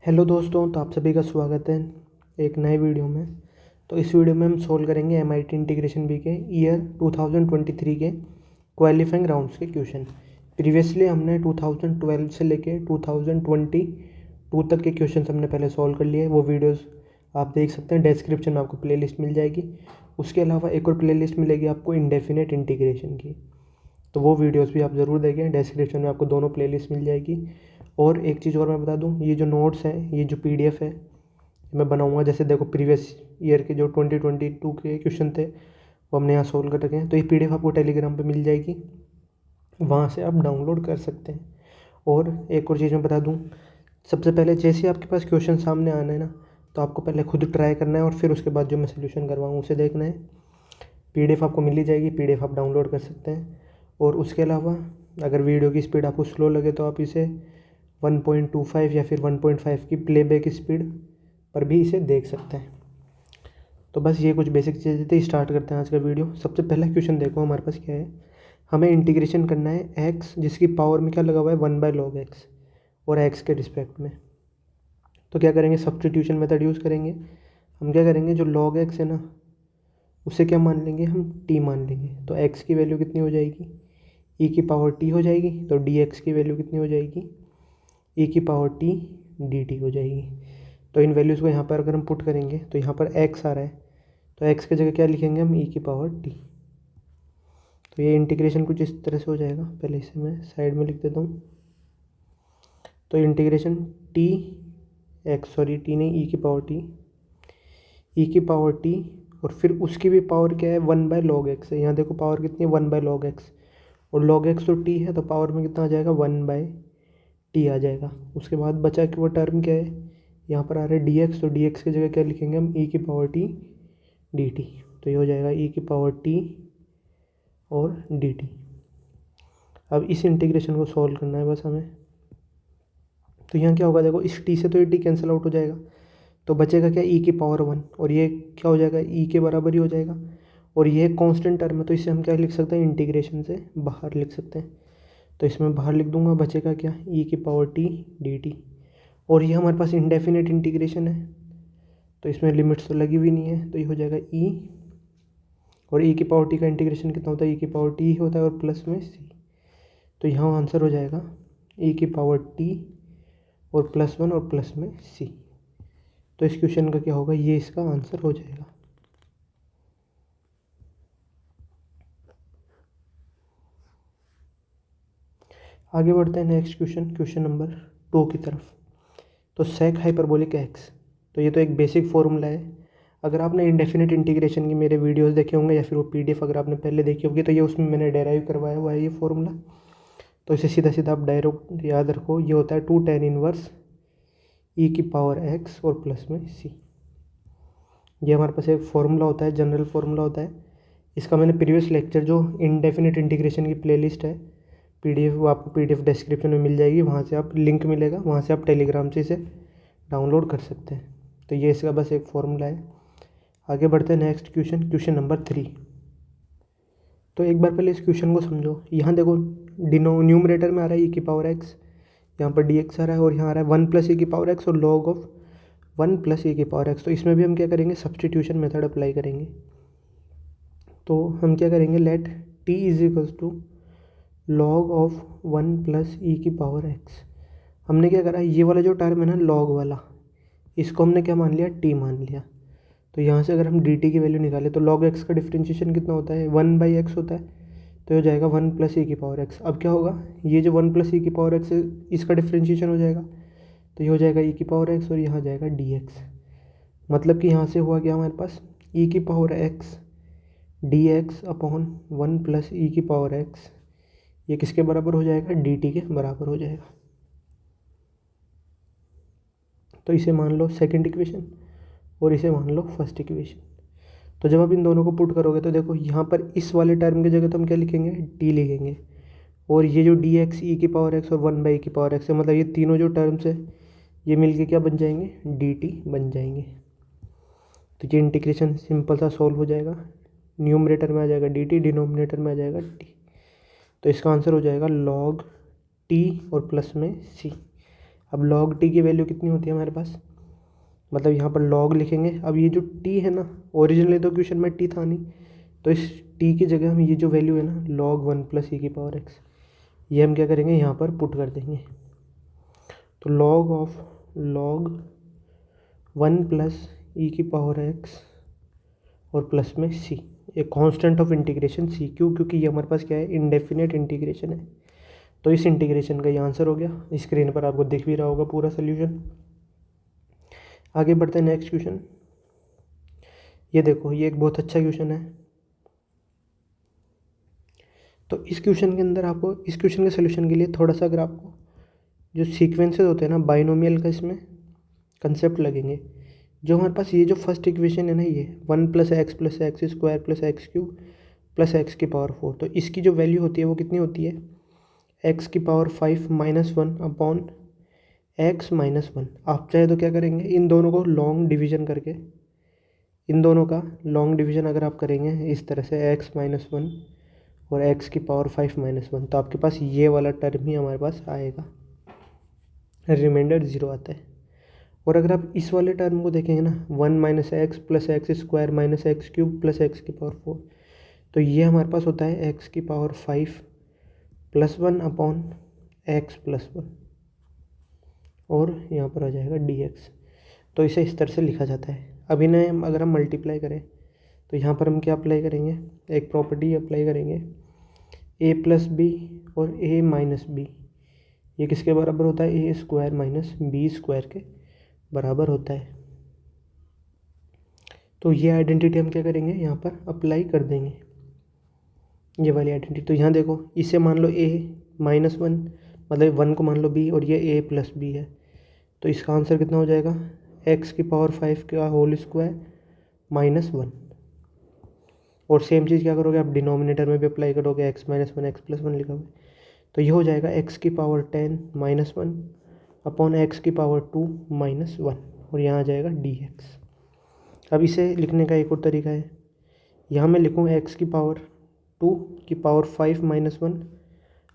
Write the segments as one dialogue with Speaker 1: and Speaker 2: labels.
Speaker 1: Hello दोस्तों, तो आप सभी का स्वागत है एक नए वीडियो में। तो इस वीडियो में हम सोल्व करेंगे एमआईटी इंटीग्रेशन बी के ईयर 2023 के क्वालिफाइंग राउंड्स के क्वेश्चन। प्रीवियसली हमने 2012 से लेके 2022 तक के क्वेश्चन हमने पहले सॉल्व कर लिए। वो वीडियोस आप देख सकते हैं, डिस्क्रिप्शन में आपको प्लेलिस्ट मिल जाएगी। उसके अलावा एक और प्लेलिस्ट मिलेगी आपको इंडेफिनेट इंटीग्रेशन की, तो वो वीडियोस भी आप ज़रूर देखें। डिस्क्रिप्शन में आपको दोनों प्लेलिस्ट मिल जाएगी। और एक चीज़ और मैं बता दूं, ये जो नोट्स हैं, ये जो पीडीएफ है मैं बनाऊंगा, जैसे देखो प्रीवियस ईयर के जो 2022 के क्वेश्चन थे वो हमने यहाँ सोल्व कर रखे हैं। तो ये पीडीएफ आपको टेलीग्राम पे मिल जाएगी, वहाँ से आप डाउनलोड कर सकते हैं। और एक और चीज़ मैं बता दूँ, सबसे पहले जैसे ही आपके पास क्वेश्चन सामने आना है ना, तो आपको पहले खुद ट्राई करना है और फिर उसके बाद जो मैं सोल्यूशन करवाऊँ उसे देखना है। पीडीएफ आपको मिल ही जाएगी, पीडीएफ आप डाउनलोड कर सकते हैं। और उसके अलावा अगर वीडियो की स्पीड आपको स्लो लगे तो आप इसे 1.25 या फिर 1.5 की प्लेबैक स्पीड पर भी इसे देख सकते हैं। तो बस ये कुछ बेसिक चीज़ें थी। स्टार्ट करते हैं आज का वीडियो। सबसे पहला क्वेश्चन देखो हमारे पास क्या है। हमें इंटीग्रेशन करना है एक्स जिसकी पावर में क्या लगा हुआ है 1/log x, और एक्स के रिस्पेक्ट में। तो क्या करेंगे, सब्स्टिट्यूशन मेथड यूज़ करेंगे। हम क्या करेंगे, जो log x है ना उसे क्या मान लेंगे, हम t मान लेंगे। तो x की वैल्यू कितनी हो जाएगी, e की पावर t हो जाएगी। तो dx की वैल्यू कितनी हो जाएगी, e की पावर t dt हो जाएगी। तो इन वैल्यूज़ को यहाँ पर अगर हम पुट करेंगे तो यहाँ पर x आ रहा है, तो x की जगह क्या लिखेंगे हम, e की पावर t। तो ये इंटीग्रेशन कुछ इस तरह से हो जाएगा। पहले इसे मैं साइड में लिख देता हूँ। तो इंटीग्रेशन t t नहीं, e की पावर t, e की पावर t, और फिर उसकी भी पावर क्या है 1/log x है। यहाँ देखो पावर कितनी है 1/log x, और log x तो t है, तो पावर में कितना आ जाएगा 1/t आ जाएगा। उसके बाद बचा कि वो टर्म क्या है, यहाँ पर आ रहा है dx, तो dx की जगह क्या लिखेंगे हम, e की पावर t dt। तो ये हो जाएगा e की पावर t और dt। अब इस इंटीग्रेशन को सॉल्व करना है बस हमें। तो यहाँ क्या होगा, देखो इस t से तो ये t कैंसिल आउट हो जाएगा, तो बचेगा क्या, e की पावर 1, और ये क्या हो जाएगा, e के बराबर ही हो जाएगा। और ये कांस्टेंट टर्म है, तो इसे हम क्या लिख सकते हैं, इंटीग्रेशन से बाहर लिख सकते हैं। तो इसमें बाहर लिख दूंगा, बचेगा क्या, e की पावर t dt। और ये हमारे पास इंडेफिनेट इंटीग्रेशन है, तो इसमें लिमिट्स तो लगी हुई नहीं है, तो ये हो जाएगा e, और e की पावर t का इंटीग्रेशन कितना होता है, e की पावर t ही होता है और प्लस में c। तो यहाँ आंसर हो जाएगा e की पावर t और +1 और प्लस में c। तो इस क्वेश्चन का क्या होगा, ये इसका आंसर हो जाएगा। आगे बढ़ते हैं नेक्स्ट क्वेश्चन नंबर 2 की तरफ। तो सेक हाइपरबोलिक एक्स, तो ये तो एक बेसिक फॉर्मूला है। अगर आपने इंडेफिनेट इंटीग्रेशन की मेरे वीडियोस देखे होंगे या फिर वो पीडीएफ अगर आपने पहले देखी होगी, तो ये उसमें मैंने डेराइव करवाया हुआ है ये फॉर्मूला। तो इसे सीधा सीधा आप डायरेक्ट याद रखो, ये होता है 2 tan इनवर्स e की पावर x और प्लस में c। ये हमारे पास एक फॉर्मूला होता है, जनरल फॉर्मूला होता है। इसका मैंने प्रीवियस लेक्चर जो इंडेफिनेट इंटीग्रेशन की प्लेलिस्ट है पीडीएफ, वो आपको पीडीएफ डिस्क्रिप्शन में मिल जाएगी, वहाँ से आप लिंक मिलेगा, वहाँ से आप टेलीग्राम से इसे डाउनलोड कर सकते हैं। तो ये इसका बस एक फॉर्मूला है। आगे बढ़ते हैं नेक्स्ट क्वेश्चन नंबर 3। तो एक बार पहले इस क्वेश्चन को समझो। यहाँ देखो न्यूमरेटर में आ रहा है e की पावर x, यहाँ पर dx आ रहा है, और यहाँ आ रहा है 1 + e की पावर x और log ऑफ 1 + e की पावर x। तो इसमें भी हम क्या करेंगे, सब्स्टिट्यूशन मेथड अप्लाई करेंगे। तो हम क्या करेंगे, let t = log of 1 + e की पावर x। हमने क्या करा, ये वाला जो टर्म है ना log वाला, इसको हमने क्या मान लिया, t मान लिया। तो यहाँ से अगर हम dt की वैल्यू निकालें तो log x का डिफरेंशिएशन कितना होता है, 1/x होता है। तो हो जाएगा 1 + e की पावर x। अब क्या होगा, ये जो 1 + e की पावर x है इसका डिफरेंशिएशन हो जाएगा, तो ये हो जाएगा e की पावर x, और यहाँ जाएगा dx। मतलब कि यहाँ से हुआ क्या हमारे पास, e की power x dx upon 1 + e की पावर x, ये किसके बराबर हो जाएगा, dt के बराबर हो जाएगा। तो इसे मान लो सेकंड इक्वेशन और इसे मान लो फर्स्ट इक्वेशन। तो जब आप इन दोनों को पुट करोगे तो देखो यहाँ पर इस वाले टर्म की जगह तो हम क्या लिखेंगे, टी लिखेंगे, और ये जो डी एक्स ई की पावर एक्स और 1/e की पावर एक्स है, मतलब ये तीनों जो टर्म्स है ये मिलके क्या बन जाएंगे, डी टी बन जाएंगे। तो ये इंटीग्रेशन सिंपल सा सॉल्व हो जाएगा। न्यूमरेटर में आ जाएगा डी टी, डिनोमिनेटर में आ जाएगा टी। तो इसका आंसर हो जाएगा log टी और प्लस में सी। अब log t की वैल्यू कितनी होती है हमारे पास, मतलब यहाँ पर log लिखेंगे। अब ये जो t है ना, ओरिजिनली तो क्वेश्चन में t था नहीं, तो इस t की जगह हम ये जो वैल्यू है ना log 1 प्लस e की पावर x, ये हम क्या करेंगे यहाँ पर पुट कर देंगे। तो log ऑफ log 1 प्लस ई की पावर x और प्लस में c, एक कांस्टेंट ऑफ इंटीग्रेशन c, क्योंकि ये हमारे पास क्या है, इनडेफिनेट इंटीग्रेशन है। तो इस इंटीग्रेशन का ये आंसर हो गया। स्क्रीन पर आपको दिख भी रहा होगा पूरा सोल्यूशन। आगे बढ़ते हैं नेक्स्ट क्वेश्चन। ये देखो, ये एक बहुत अच्छा क्वेश्चन है। तो इस क्वेश्चन के अंदर आपको, इस क्वेश्चन के सोल्यूशन के लिए थोड़ा सा अगर आपको जो सीक्वेंसेस होते हैं ना बाइनोमियल का, इसमें कंसेप्ट लगेंगे। जो हमारे पास ये जो फर्स्ट इक्वेशन है ना, ये 1 plus x square plus x cube plus x की पावर 4, तो इसकी जो वैल्यू होती है वो कितनी होती है, एक्स की power 5 minus 1 upon x minus 1। आप चाहे तो क्या करेंगे, इन दोनों को लॉन्ग डिवीजन करके, इन दोनों का लॉन्ग डिवीजन अगर आप करेंगे इस तरह से, एक्स माइनस 1 और एक्स की पावर 5 माइनस 1, तो आपके पास ये वाला टर्म ही हमारे पास आएगा, रिमाइंडर 0 आता है। और अगर आप इस वाले टर्म को देखेंगे ना, 1 minus x plus x square minus x cube plus x की पावर 4, तो ये हमारे पास होता है एक्स की power 5 plus 1 upon x plus 1, और यहाँ पर आ जाएगा डी एक्स। तो इसे इस तरह से लिखा जाता है। अब इन्हें अगर हम मल्टीप्लाई करें तो यहाँ पर हम क्या अप्लाई करेंगे, एक प्रॉपर्टी अप्लाई करेंगे, ए प्लस बी और ए माइनस बी, ये किसके बराबर होता है, ए स्क्वायर माइनस बी स्क्वायर के बराबर होता है। तो ये आइडेंटिटी हम क्या करेंगे, यहाँ पर अप्लाई कर देंगे, ये वाली आइडेंटिटी। तो यहाँ देखो, इसे मान लो ए माइनस 1, मतलब 1 को मान लो बी, और ये ए प्लस बी है, तो इसका आंसर कितना हो जाएगा, एक्स की पावर 5 का होल स्क्वायर माइनस 1। और सेम चीज़ क्या करोगे आप, डिनोमिनेटर में भी अप्लाई करोगे, एक्स माइनस 1 एक्स प्लस 1 लिखा हुआ है, तो ये हो जाएगा एक्स की पावर 10 माइनस 1 अपॉन एक्स की पावर 2 माइनस 1, और यहाँ आ जाएगा डी एक्स। अब इसे लिखने का एक और तरीका है, यहाँ मैं लिखूँ एक्स की पावर 2 की power 5 minus 1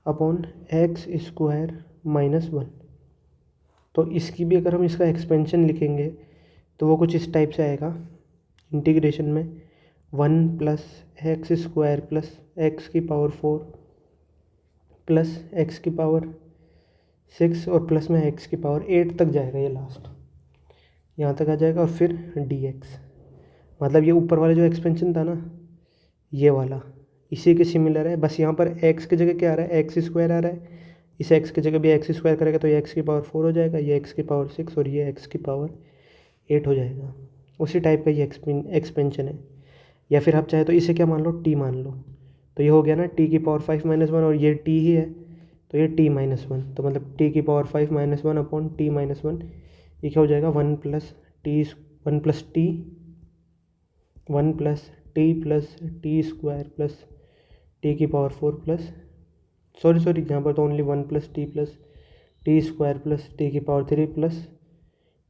Speaker 1: upon x square minus 1। तो इसकी भी अगर हम इसका एक्सपेंशन लिखेंगे तो वो कुछ इस टाइप से आएगा, इंटीग्रेशन में 1 plus x square plus x की पावर 4 प्लस एक्स की पावर 6 और प्लस में एक्स की पावर 8 तक जाएगा, ये लास्ट यहाँ तक आ जाएगा, और फिर डी एक्स। मतलब ये ऊपर वाला जो एक्सपेंशन था ना, ये वाला इसी के सिमिलर है, बस यहाँ पर एक्स की जगह क्या आ रहा है, एक्स स्क्वायर आ रहा है, इस एक्स की जगह भी एक्स स्क्वायर करेगा तो ये एक्स की पावर 4 हो जाएगा, ये एक्स की पावर 6 और ये एक्स की पावर 8 हो जाएगा। उसी टाइप का ये एक्सपेंशन है। या फिर आप चाहे तो इसे क्या मान लो, टी मान लो, तो ये हो गया ना टी की पावर 5 माइनस 1, और ये टी ही है तो ये टी माइनस 1, तो मतलब टी की power 5 minus 1 upon T minus 1, ये क्या हो जाएगा, 1 plus T plus T square plus T की पावर 4 प्लस, सॉरी यहाँ पर तो only 1 plus T square plus T की पावर 3 प्लस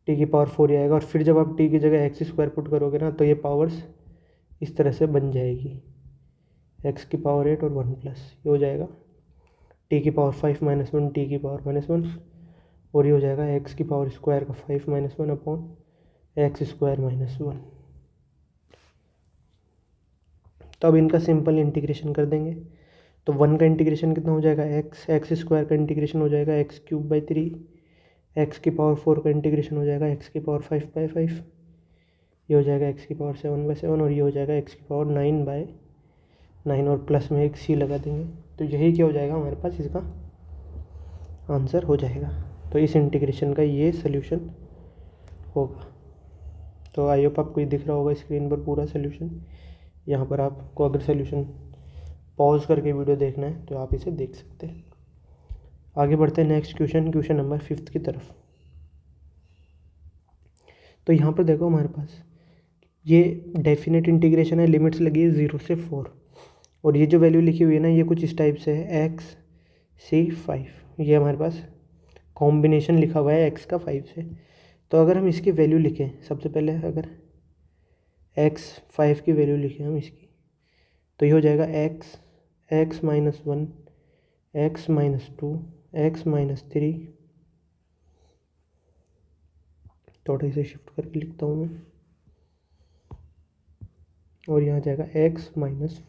Speaker 1: टी की पावर 4 आएगा। और फिर जब आप टी की जगह एक्स स्क्वायर पुट करोगे ना, तो ये पावर्स इस तरह से बन जाएगी, एक्स की पावर 8 और 1 प्लस, ये हो जाएगा टी की पावर 5 माइनस 1 टी की पावर माइनस 1, और ये हो जाएगा एक्स की पावर स्क्वायर का 5 minus 1 upon x square minus 1। तो अब इनका सिंपल इंटीग्रेशन कर देंगे, तो 1 का इंटीग्रेशन कितना हो जाएगा, एक्स स्क्वायर का इंटीग्रेशन हो जाएगा एक्स क्यूब बाई 3, एक्स की पावर 4 का इंटीग्रेशन हो जाएगा एक्स की पावर 5 बाई 5, ये हो जाएगा एक्स की पावर 7 बाई 7, और ये हो जाएगा एक्स की पावर 9 बाई 9, और प्लस में एक सी लगा देंगे, तो यही क्या हो जाएगा हमारे पास, इसका आंसर हो जाएगा। तो इस इंटीग्रेशन का ये सोल्यूशन होगा। तो आई होप आपको ये दिख रहा होगा स्क्रीन पर पूरा सोल्यूशन। यहाँ पर आपको अगर सोल्यूशन पॉज करके वीडियो देखना है तो आप इसे देख सकते हैं। आगे बढ़ते हैं नेक्स्ट क्वेश्चन नंबर 5 की तरफ। तो यहाँ पर देखो हमारे पास ये डेफिनेट इंटीग्रेशन है, लिमिट्स लगी है 0 से 4, और ये जो वैल्यू लिखी हुई है ना, ये कुछ इस टाइप से है, एक्स सी 5, ये हमारे पास कॉम्बिनेशन लिखा हुआ है एक्स का 5 से। तो अगर हम इसकी वैल्यू लिखें, सबसे पहले अगर एक्स 5 की वैल्यू लिखें हम इसकी, तो ये हो जाएगा x minus 1 x minus 2 x minus 3 थोड़ा इसे शिफ्ट करके लिखता हूँ मैं, और यहाँ जाएगा x-4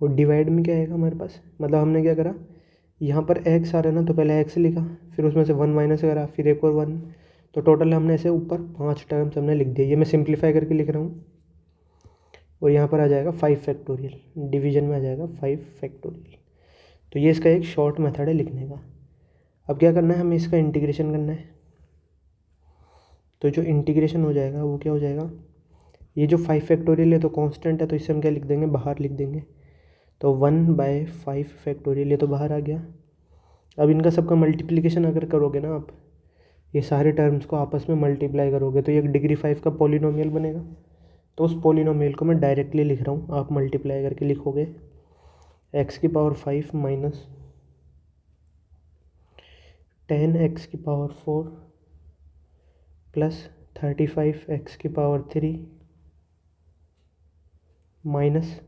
Speaker 1: और डिवाइड में क्या आएगा हमारे पास, मतलब हमने क्या करा, यहाँ पर x आ रहा है ना, तो पहले x लिखा, फिर उसमें से 1 माइनस करा, फिर एक और 1, तो टोटल हमने ऐसे ऊपर 5 टर्म्स हमने लिख दिए। ये मैं सिंप्लीफाई करके लिख रहा हूँ। और यहाँ पर आ जाएगा 5 फैक्टोरियल, डिवीजन में आ जाएगा 5 फैक्टोरियल। तो ये इसका एक शॉर्ट मेथड है लिखने का। अब क्या करना है, हमें इसका इंटीग्रेशन करना है। तो जो इंटीग्रेशन हो जाएगा वो क्या हो जाएगा, ये जो 5 फैक्टोरियल है तो कांस्टेंट है, तो इससे हम क्या लिख देंगे, बाहर लिख देंगे। तो 1/5 फैक्टोरियल ये तो बाहर आ गया। अब इनका सबका मल्टीप्लिकेशन अगर करोगे ना आप, ये सारे टर्म्स को आपस में मल्टीप्लाई करोगे तो ये डिग्री 5 का पॉलिनोमियल बनेगा। तो उस पॉलिनोमियल को मैं डायरेक्टली लिख रहा हूँ, आप मल्टीप्लाई करके लिखोगे x⁵ minus 10x⁴ plus 35x⁵ minus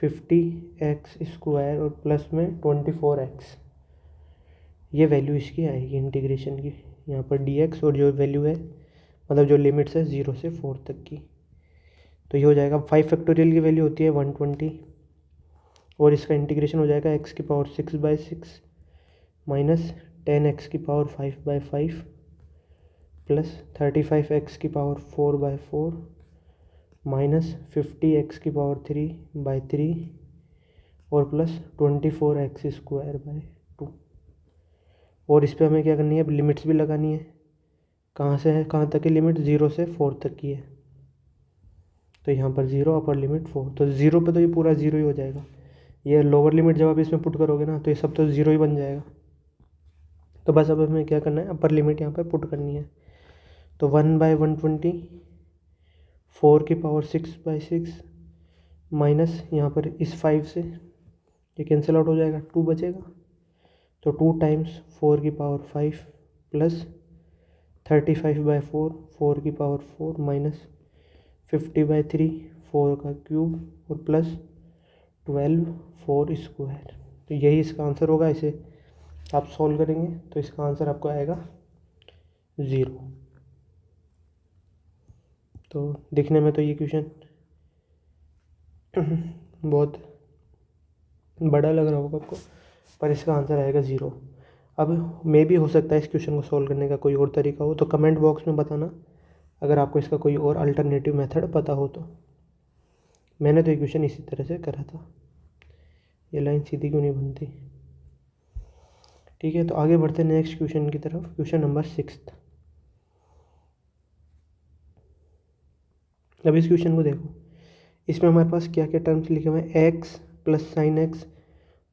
Speaker 1: 50x² और प्लस में 24x। ये वैल्यू इसकी आएगी इंटीग्रेशन की, यहाँ पर dx, और जो वैल्यू है मतलब जो लिमिट्स है 0 से 4 तक की। तो ये हो जाएगा 5 फैक्टोरियल की वैल्यू होती है 120, और इसका इंटीग्रेशन हो जाएगा x⁵ minus 10x⁵ plus 35x⁴ minus 50x⁵ और प्लस 24x²/2। और इस पर हमें क्या करनी है, अब लिमिट्स भी लगानी है। कहाँ से है, कहाँ तक की लिमिट, 0 से 4 तक की है। तो यहाँ पर 0, अपर लिमिट 4, तो 0 पे तो ये पूरा 0 ही हो जाएगा। ये लोअर लिमिट जब आप इसमें पुट करोगे ना तो ये सब तो 0 ही बन जाएगा। तो बस अब हमें क्या करना है, अपर लिमिट यहाँ पर पुट करनी है। तो 1/120 4⁶/6 माइनस यहाँ पर इस 5 से ये कैंसिल आउट हो जाएगा, 2 बचेगा। तो 2 टाइम्स 4⁵ प्लस 35/4 4⁵ माइनस 50/3 4 का क्यूब और प्लस 12 4²। तो यही इसका आंसर होगा। इसे आप सॉल्व करेंगे तो इसका आंसर आपको आएगा 0। तो दिखने में तो ये क्वेश्चन बहुत बड़ा लग रहा होगा आपको, पर इसका आंसर आएगा 0। अब मे भी हो सकता है इस क्वेश्चन को सॉल्व करने का कोई और तरीका हो, तो कमेंट बॉक्स में बताना अगर आपको इसका कोई और अल्टरनेटिव मेथड पता हो तो। मैंने तो ये क्वेश्चन इसी तरह से करा था। ये लाइन सीधी क्यों नहीं बनती, ठीक है। तो आगे बढ़ते हैं नेक्स्ट क्वेश्चन की तरफ। Question number 6। अब इस क्वेश्चन को देखो, इसमें हमारे पास क्या क्या टर्म्स लिखे हुए हैं, x plus sine X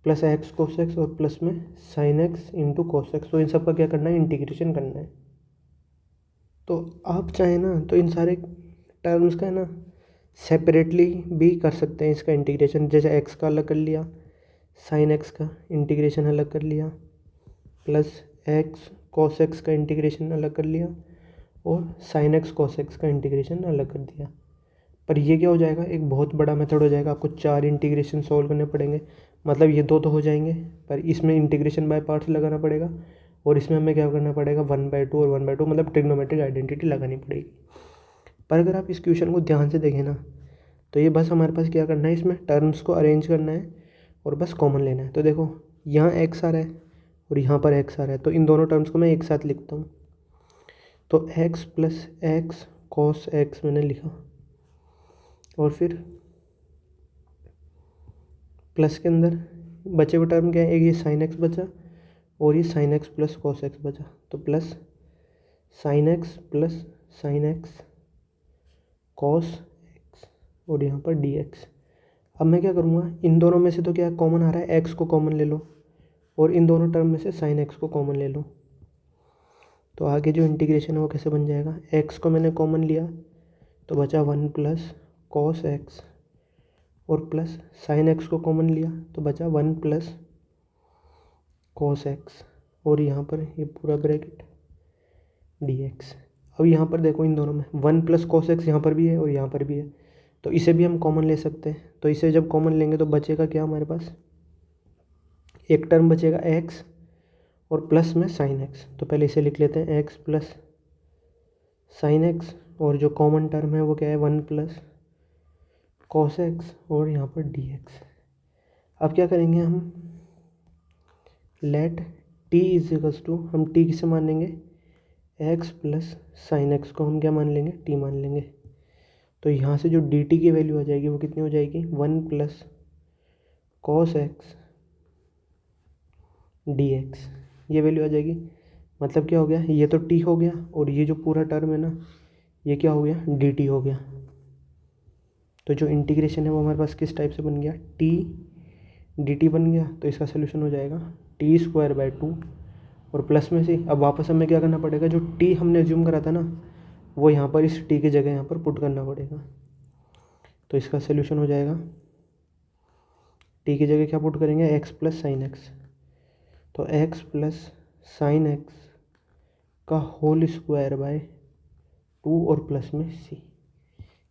Speaker 1: plus x cos x और प्लस में sine x into cos x। तो इन सब का क्या करना है, इंटीग्रेशन करना है। तो आप चाहें ना तो इन सारे टर्म्स का है ना सेपरेटली भी कर सकते हैं इसका इंटीग्रेशन। जैसे x का अलग कर लिया, साइन x का इंटीग्रेशन अलग कर लिया, प्लस x cos x का इंटीग्रेशन अलग कर लिया, और साइन x cos x का इंटीग्रेशन अलग कर दिया। पर ये क्या हो जाएगा, एक बहुत बड़ा मेथड हो जाएगा। आपको 4 इंटीग्रेशन सॉल्व करने पड़ेंगे। मतलब ये 2 तो हो जाएंगे, पर इसमें इंटीग्रेशन बाय पार्ट्स लगाना पड़ेगा, और इसमें हमें क्या करना पड़ेगा, 1/2 और 1/2, मतलब ट्रिग्नोमेट्रिक आइडेंटिटी लगानी पड़ेगी। पर अगर आप इस क्वेश्चन को ध्यान से देखें ना, तो ये बस हमारे पास क्या करना है, इसमें टर्म्स को अरेंज करना है और बस कॉमन लेना है। तो देखो यहाँ x आ रहा है और यहाँ पर x आ रहा है, तो इन दोनों टर्म्स को मैं एक साथ लिखता हूँ। तो x plus x cos x मैंने लिखा, और फिर प्लस के अंदर बचे हुए टर्म क्या है, एक ये साइन एक्स बचा और ये sign X plus cos x बचा। तो plus sine X plus sine x cos x और यहाँ पर डी एक्स। अब मैं क्या करूँगा, इन दोनों में से तो क्या कॉमन आ रहा है, एक्स को कॉमन ले लो, और इन दोनों टर्म में से साइन एक्स को कॉमन ले लो। तो आगे जो इंटीग्रेशन है वो कैसे बन जाएगा, एक्स को मैंने कॉमन लिया तो बचा 1 प्लस कॉस एक्स, और प्लस साइन एक्स को कॉमन लिया तो बचा 1 प्लस कॉस एक्स, और यहाँ पर ये पूरा ब्रैकेट डी एक्स। अब यहाँ पर देखो इन दोनों में 1 प्लस कॉस एक्स यहाँ पर भी है और यहाँ पर भी है, तो इसे भी हम कॉमन ले सकते हैं। तो इसे जब कॉमन लेंगे तो बचेगा क्या हमारे पास, एक टर्म बचेगा एक्स और प्लस में साइन एक्स। तो पहले इसे लिख लेते हैं, एक्स प्लस साइन एक्स और जो कॉमन टर्म है वो क्या है 1 प्लस कॉस एक्स और यहाँ पर डी एक्स। अब क्या करेंगे हम, let T is equals to, हम टी किसे मान लेंगे एक्स प्लस साइन एक्स को हम क्या मान लेंगे टी मान लेंगे। तो यहाँ से जो डी टी की वैल्यू आ जाएगी वो कितनी हो जाएगी 1 plus cos x D x, ये वैल्यू आ जाएगी। मतलब क्या हो गया, ये तो टी हो गया और ये जो पूरा टर्म है ना ये क्या हो गया डी टी हो गया। तो जो इंटीग्रेशन है वो हमारे पास किस टाइप से बन गया, टी डी टी बन गया। तो इसका सोल्यूशन हो जाएगा टी स्क्वायर बाय 2 और प्लस में से अब वापस हमें क्या करना पड़ेगा, जो टी हमने एज्यूम करा था ना वो यहाँ पर इस टी की जगह यहाँ पर पुट करना पड़ेगा। तो इसका सोल्यूशन हो जाएगा टी की जगह क्या पुट करेंगे एक्स प्लस साइन एक्स, तो एक्स प्लस साइन एक्स का होल स्क्वायर बाय 2 और प्लस में सी,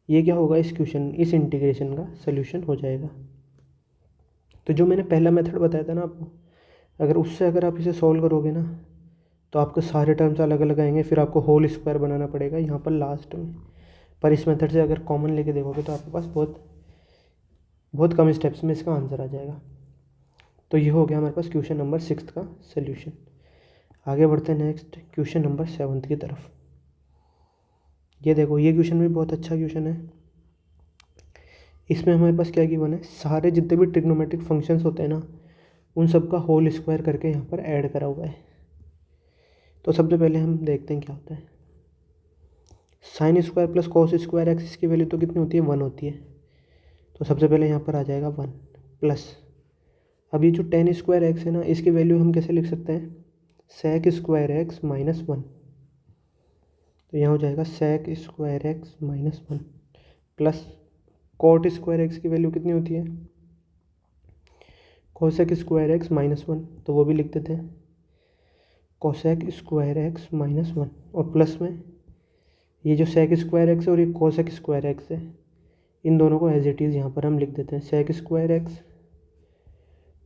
Speaker 1: ये क्या होगा इस क्वेश्चन इस इंटीग्रेशन का सोल्यूशन हो जाएगा। तो जो मैंने पहला मेथड बताया था ना आपको, अगर उससे अगर आप इसे सॉल्व करोगे ना तो आपके सारे टर्म्स अलग अलग आएंगे, फिर आपको होल स्क्वायर बनाना पड़ेगा यहाँ पर लास्ट में। पर इस मेथड से अगर कॉमन लेके देखोगे तो आपके पास बहुत बहुत कम स्टेप्स में इसका आंसर आ जाएगा। तो ये हो गया हमारे पास क्वेश्चन नंबर 6 का सोल्यूशन। आगे बढ़ते हैं नेक्स्ट क्वेश्चन नंबर 7 की तरफ। ये देखो ये क्वेश्चन भी बहुत अच्छा क्वेश्चन है। इसमें हमारे पास क्या गिवन है, सारे जितने भी ट्रिग्नोमेट्रिक फंक्शंस होते हैं ना उन सब का होल स्क्वायर करके यहाँ पर ऐड करा हुआ है। तो सबसे पहले हम देखते हैं क्या होता है। Sine square plus cos square x, इसकी वैल्यू तो कितनी होती है 1 होती है। तो सबसे पहले यहाँ पर आ जाएगा 1 प्लस, अब ये जो टेन स्क्वायर एक्स है ना इसकी वैल्यू हम कैसे लिख सकते हैं सेक स्क्वायर एक्स माइनस 1। तो यहाँ हो जाएगा sec square X minus 1 plus cot square X की वैल्यू कितनी होती है कोसेक स्क्वायर एक्स माइनस 1, तो वो भी लिख देते हैं कोसेक स्क्वायर एक्स माइनस 1 और प्लस में ये जो सेक स्क्वायर एक्स है और ये कोसेक स्क्वायर एक्स है इन दोनों को एज इट इज़ यहाँ पर हम लिख देते हैं sec square X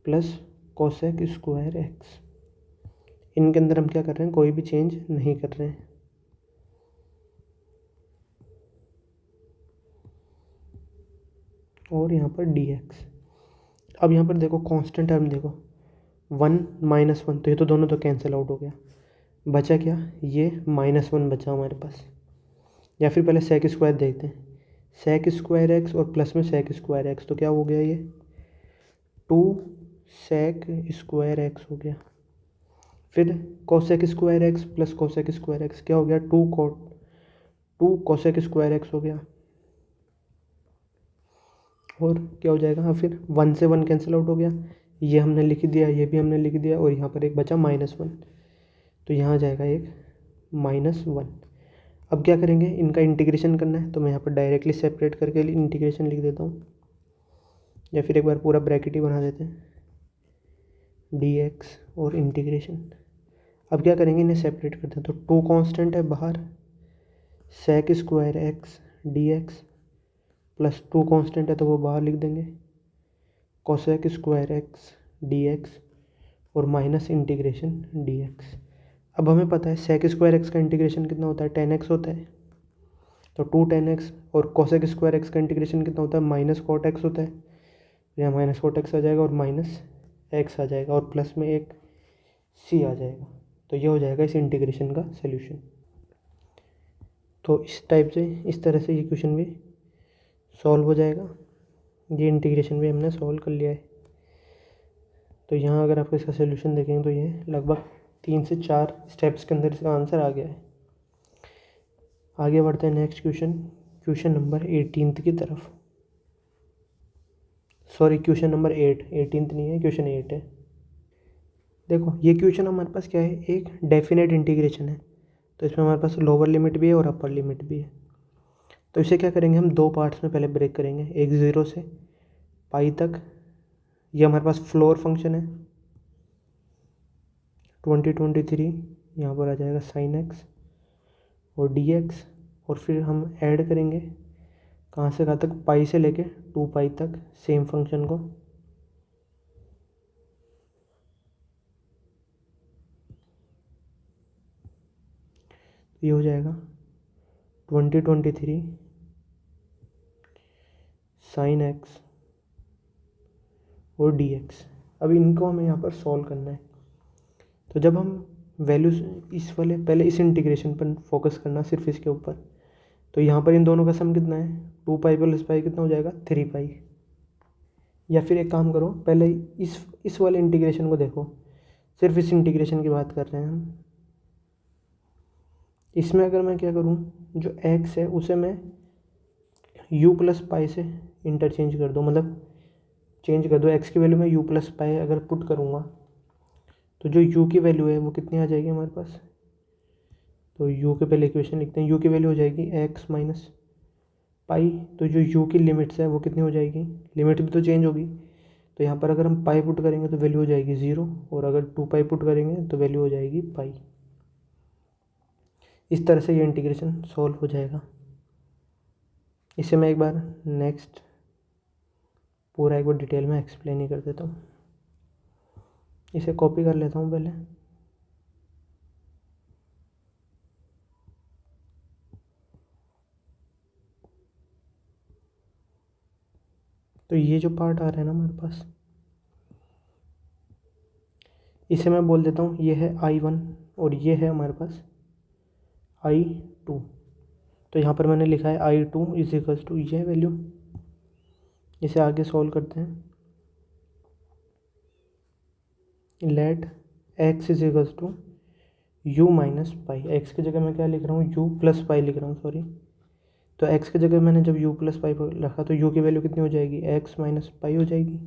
Speaker 1: plus cosec square X. इनके अंदर हम क्या कर रहे हैं कोई भी चेंज नहीं कर रहे हैं। और यहाँ पर डी एक्स। अब यहाँ पर देखो कांस्टेंट टर्म देखो 1 माइनस 1, तो ये तो दोनों तो कैंसिल आउट हो गया, बचा क्या ये -1 बचा हमारे पास। या फिर पहले सेक स्क्वायर देखते हैं, सेक स्क्वायर एक्स और प्लस में सेक स्क्वायर एक्स, तो क्या हो गया ये 2 सेक स्क्वायर एक्स हो गया। फिर cosec square X plus cosec square x क्या हो गया 2 कोसेक स्क्वायर एक्स हो गया। और क्या हो जाएगा, हाँ फिर 1 से 1 कैंसिल आउट हो गया, ये हमने लिख दिया ये भी हमने लिख दिया और यहाँ पर एक बचा -1, तो यहाँ आ जाएगा एक -1। अब क्या करेंगे इनका इंटीग्रेशन करना है, तो मैं यहाँ पर डायरेक्टली सेपरेट करके इंटीग्रेशन लिख देता हूँ या फिर एक बार पूरा ब्रैकेट ही बना देते हैं dx और इंटीग्रेशन। अब क्या करेंगे इन्हें सेपरेट करते हैं, तो 2 कांस्टेंट है बाहर sec square X D X plus 2 constant है तो वो बाहर लिख देंगे cosec square X D X और माइनस इंटीग्रेशन डी एक्स। अब हमें पता है सेक स्क्वायर एक्स का इंटीग्रेशन कितना होता है 10x होता है, तो 2 10x और कोसेक स्क्वायर एक्स का इंटीग्रेशन कितना होता है माइनस कॉट एक्स होता है, यहाँ माइनस कॉट एक्स आ जाएगा और माइनस एक्स आ जाएगा और प्लस में एक सी आ जाएगा। तो ये हो जाएगा इस इंटीग्रेशन का सोल्यूशन। तो इस टाइप से इस तरह से ये क्वेश्चन भी सॉल्व हो जाएगा। ये इंटीग्रेशन भी हमने सॉल्व कर लिया है। तो यहाँ अगर आपको इसका सोल्यूशन देखेंगे तो ये लगभग 3 से 4 स्टेप्स के अंदर इसका आंसर आ गया है। आगे बढ़ते हैं नेक्स्ट क्वेश्चन नंबर 18 की तरफ। सॉरी क्वेश्चन नंबर 8, 18 नहीं है क्वेश्चन 8 है। देखो ये क्वेश्चन हमारे पास क्या है एक डेफिनेट इंटीग्रेशन है, तो इसमें हमारे पास लोअर लिमिट भी है और अपर लिमिट भी है। तो इसे क्या करेंगे हम 2 पार्ट्स में पहले ब्रेक करेंगे, एक 0 से पाई तक, ये हमारे पास फ्लोर फंक्शन है 2023, यहाँ पर आ जाएगा साइन एक्स और डी एक्स और फिर हम ऐड करेंगे कहाँ से कहाँ तक पाई से लेके 2 पाई तक सेम फंक्शन को। ये हो जाएगा 2023 साइन एक्स और डी एक्स। अब इनको हमें यहाँ पर सॉल्व करना है। तो जब हम वैल्यूज इस वाले पहले इस इंटीग्रेशन पर फोकस करना, सिर्फ इसके ऊपर, तो यहाँ पर इन दोनों का सम कितना है, 2 पाई प्लस पाई कितना हो जाएगा, 3 पाई। या फिर एक काम करो, पहले इस वाले इंटीग्रेशन को देखो, सिर्फ इस इंटीग्रेशन की बात कर रहे हैं हम। इसमें अगर मैं क्या करूँ, जो x है उसे मैं u प्लस पाई से इंटरचेंज कर दो, मतलब चेंज कर दो। x की वैल्यू में u प्लस पाई अगर पुट करूँगा तो जो u की वैल्यू है वो कितनी आ जाएगी हमारे पास। तो u के पहले इक्वेशन लिखते हैं, u की वैल्यू हो जाएगी x माइनस पाई। तो जो u की लिमिट्स है वो कितनी हो जाएगी, लिमिट भी तो चेंज होगी। तो यहाँ पर अगर हम पाई पुट करेंगे तो वैल्यू हो जाएगी 0, और अगर 2 पाई पुट करेंगे तो वैल्यू हो जाएगी पाई। इस तरह से ये इंटीग्रेशन सॉल्व हो जाएगा। इसे मैं एक बार नेक्स्ट पूरा एक बार डिटेल में एक्सप्लेन ही कर देता हूँ। इसे कॉपी कर लेता हूँ पहले। तो ये जो पार्ट आ रहा है ना हमारे पास, इसे मैं बोल देता हूँ ये है I1 और ये है हमारे पास I2। तो यहाँ पर मैंने लिखा है I2 इज इक्वल्स टू ये वैल्यू। इसे आगे सॉल्व करते हैं। Let x is equals to u minus pi. X की जगह मैं क्या लिख रहा हूँ, u प्लस पाई लिख रहा हूँ, सॉरी। तो x की जगह मैंने जब u प्लस पाई रखा तो u की वैल्यू कितनी हो जाएगी, x माइनस पाई हो जाएगी।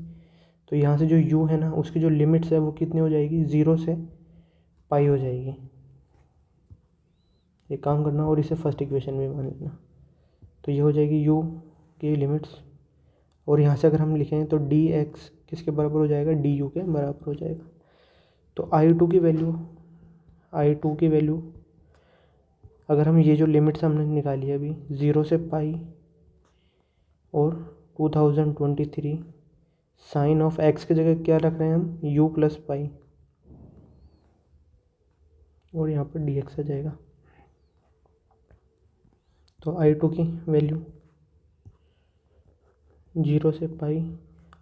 Speaker 1: तो यहाँ से जो u है ना उसकी जो लिमिट्स है वो कितनी हो जाएगी, 0 से पाई हो जाएगी। एक काम करना और इसे फर्स्ट इक्वेशन में मान लेना। तो ये हो जाएगी u की लिमिट्स, और यहाँ से अगर हम लिखें तो dx किसके बराबर हो जाएगा, du के बराबर हो जाएगा। तो I2 की वैल्यू अगर हम ये जो लिमिट्स हमने निकाली है अभी 0 से पाई और 2023 साइन ऑफ x की जगह क्या रख रहे हैं हम, u प्लस पाई, और यहाँ पर dx आ जाएगा। तो I2 की वैल्यू 0 से पाई।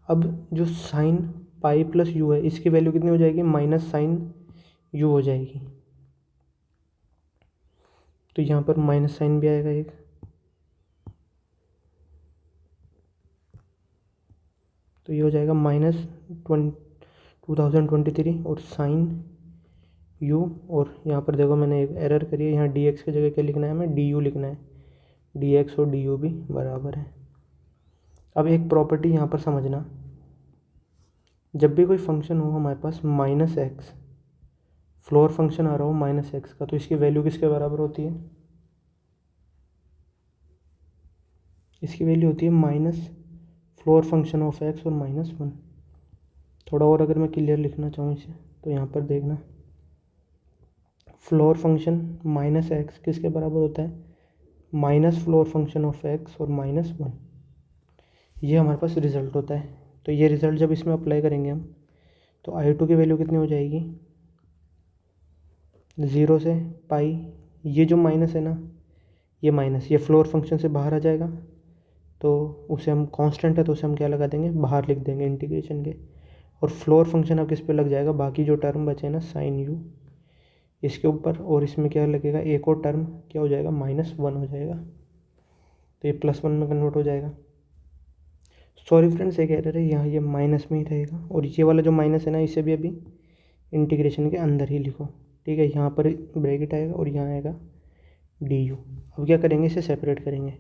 Speaker 1: अब जो साइन पाई प्लस u है इसकी वैल्यू कितनी हो जाएगी, माइनस साइन u हो जाएगी। तो यहाँ पर माइनस साइन भी आएगा एक। तो ये हो जाएगा माइनस 2023 और साइन u, और यहाँ पर देखो मैंने एक एरर करी है, यहाँ dx की जगह क्या लिखना है, हमें du लिखना है। dx और du भी बराबर है। अब एक प्रॉपर्टी यहाँ पर समझना, जब भी कोई फंक्शन हो हमारे पास माइनस एक्स, फ्लोर फंक्शन आ रहा हो माइनस एक्स का, तो इसकी वैल्यू किसके बराबर होती है, इसकी वैल्यू होती है minus floor function of x और -1। थोड़ा और अगर मैं क्लियर लिखना चाहूँ इसे तो यहाँ पर देखना, फ्लोर फंक्शन माइनस एक्स किसके बराबर होता है, minus floor function of x और -1। ये हमारे पास रिज़ल्ट होता है। तो ये रिज़ल्ट जब इसमें अप्लाई करेंगे हम, तो I2 की वैल्यू कितनी हो जाएगी, 0 से पाई। ये जो माइनस है ना, ये माइनस, ये फ्लोर फंक्शन से बाहर आ जाएगा, तो उसे हम कांस्टेंट है तो उसे हम क्या लगा देंगे, बाहर लिख देंगे इंटीग्रेशन के। और फ्लोर फंक्शन अब किस पे लग जाएगा, बाकी जो टर्म बचे ना साइन u इसके ऊपर, और इसमें क्या लगेगा, एक और टर्म क्या हो जाएगा, -1 हो जाएगा। तो ये +1 में कन्वर्ट हो जाएगा। सॉरी फ्रेंड्स, एक एरर है, यहाँ ये माइनस में ही रहेगा, और ये वाला जो माइनस है ना इसे भी अभी इंटीग्रेशन के अंदर ही लिखो, ठीक है। यहाँ पर ब्रैकेट आएगा और यहाँ आएगा du। अब क्या करेंगे, इसे सेपरेट करेंगे।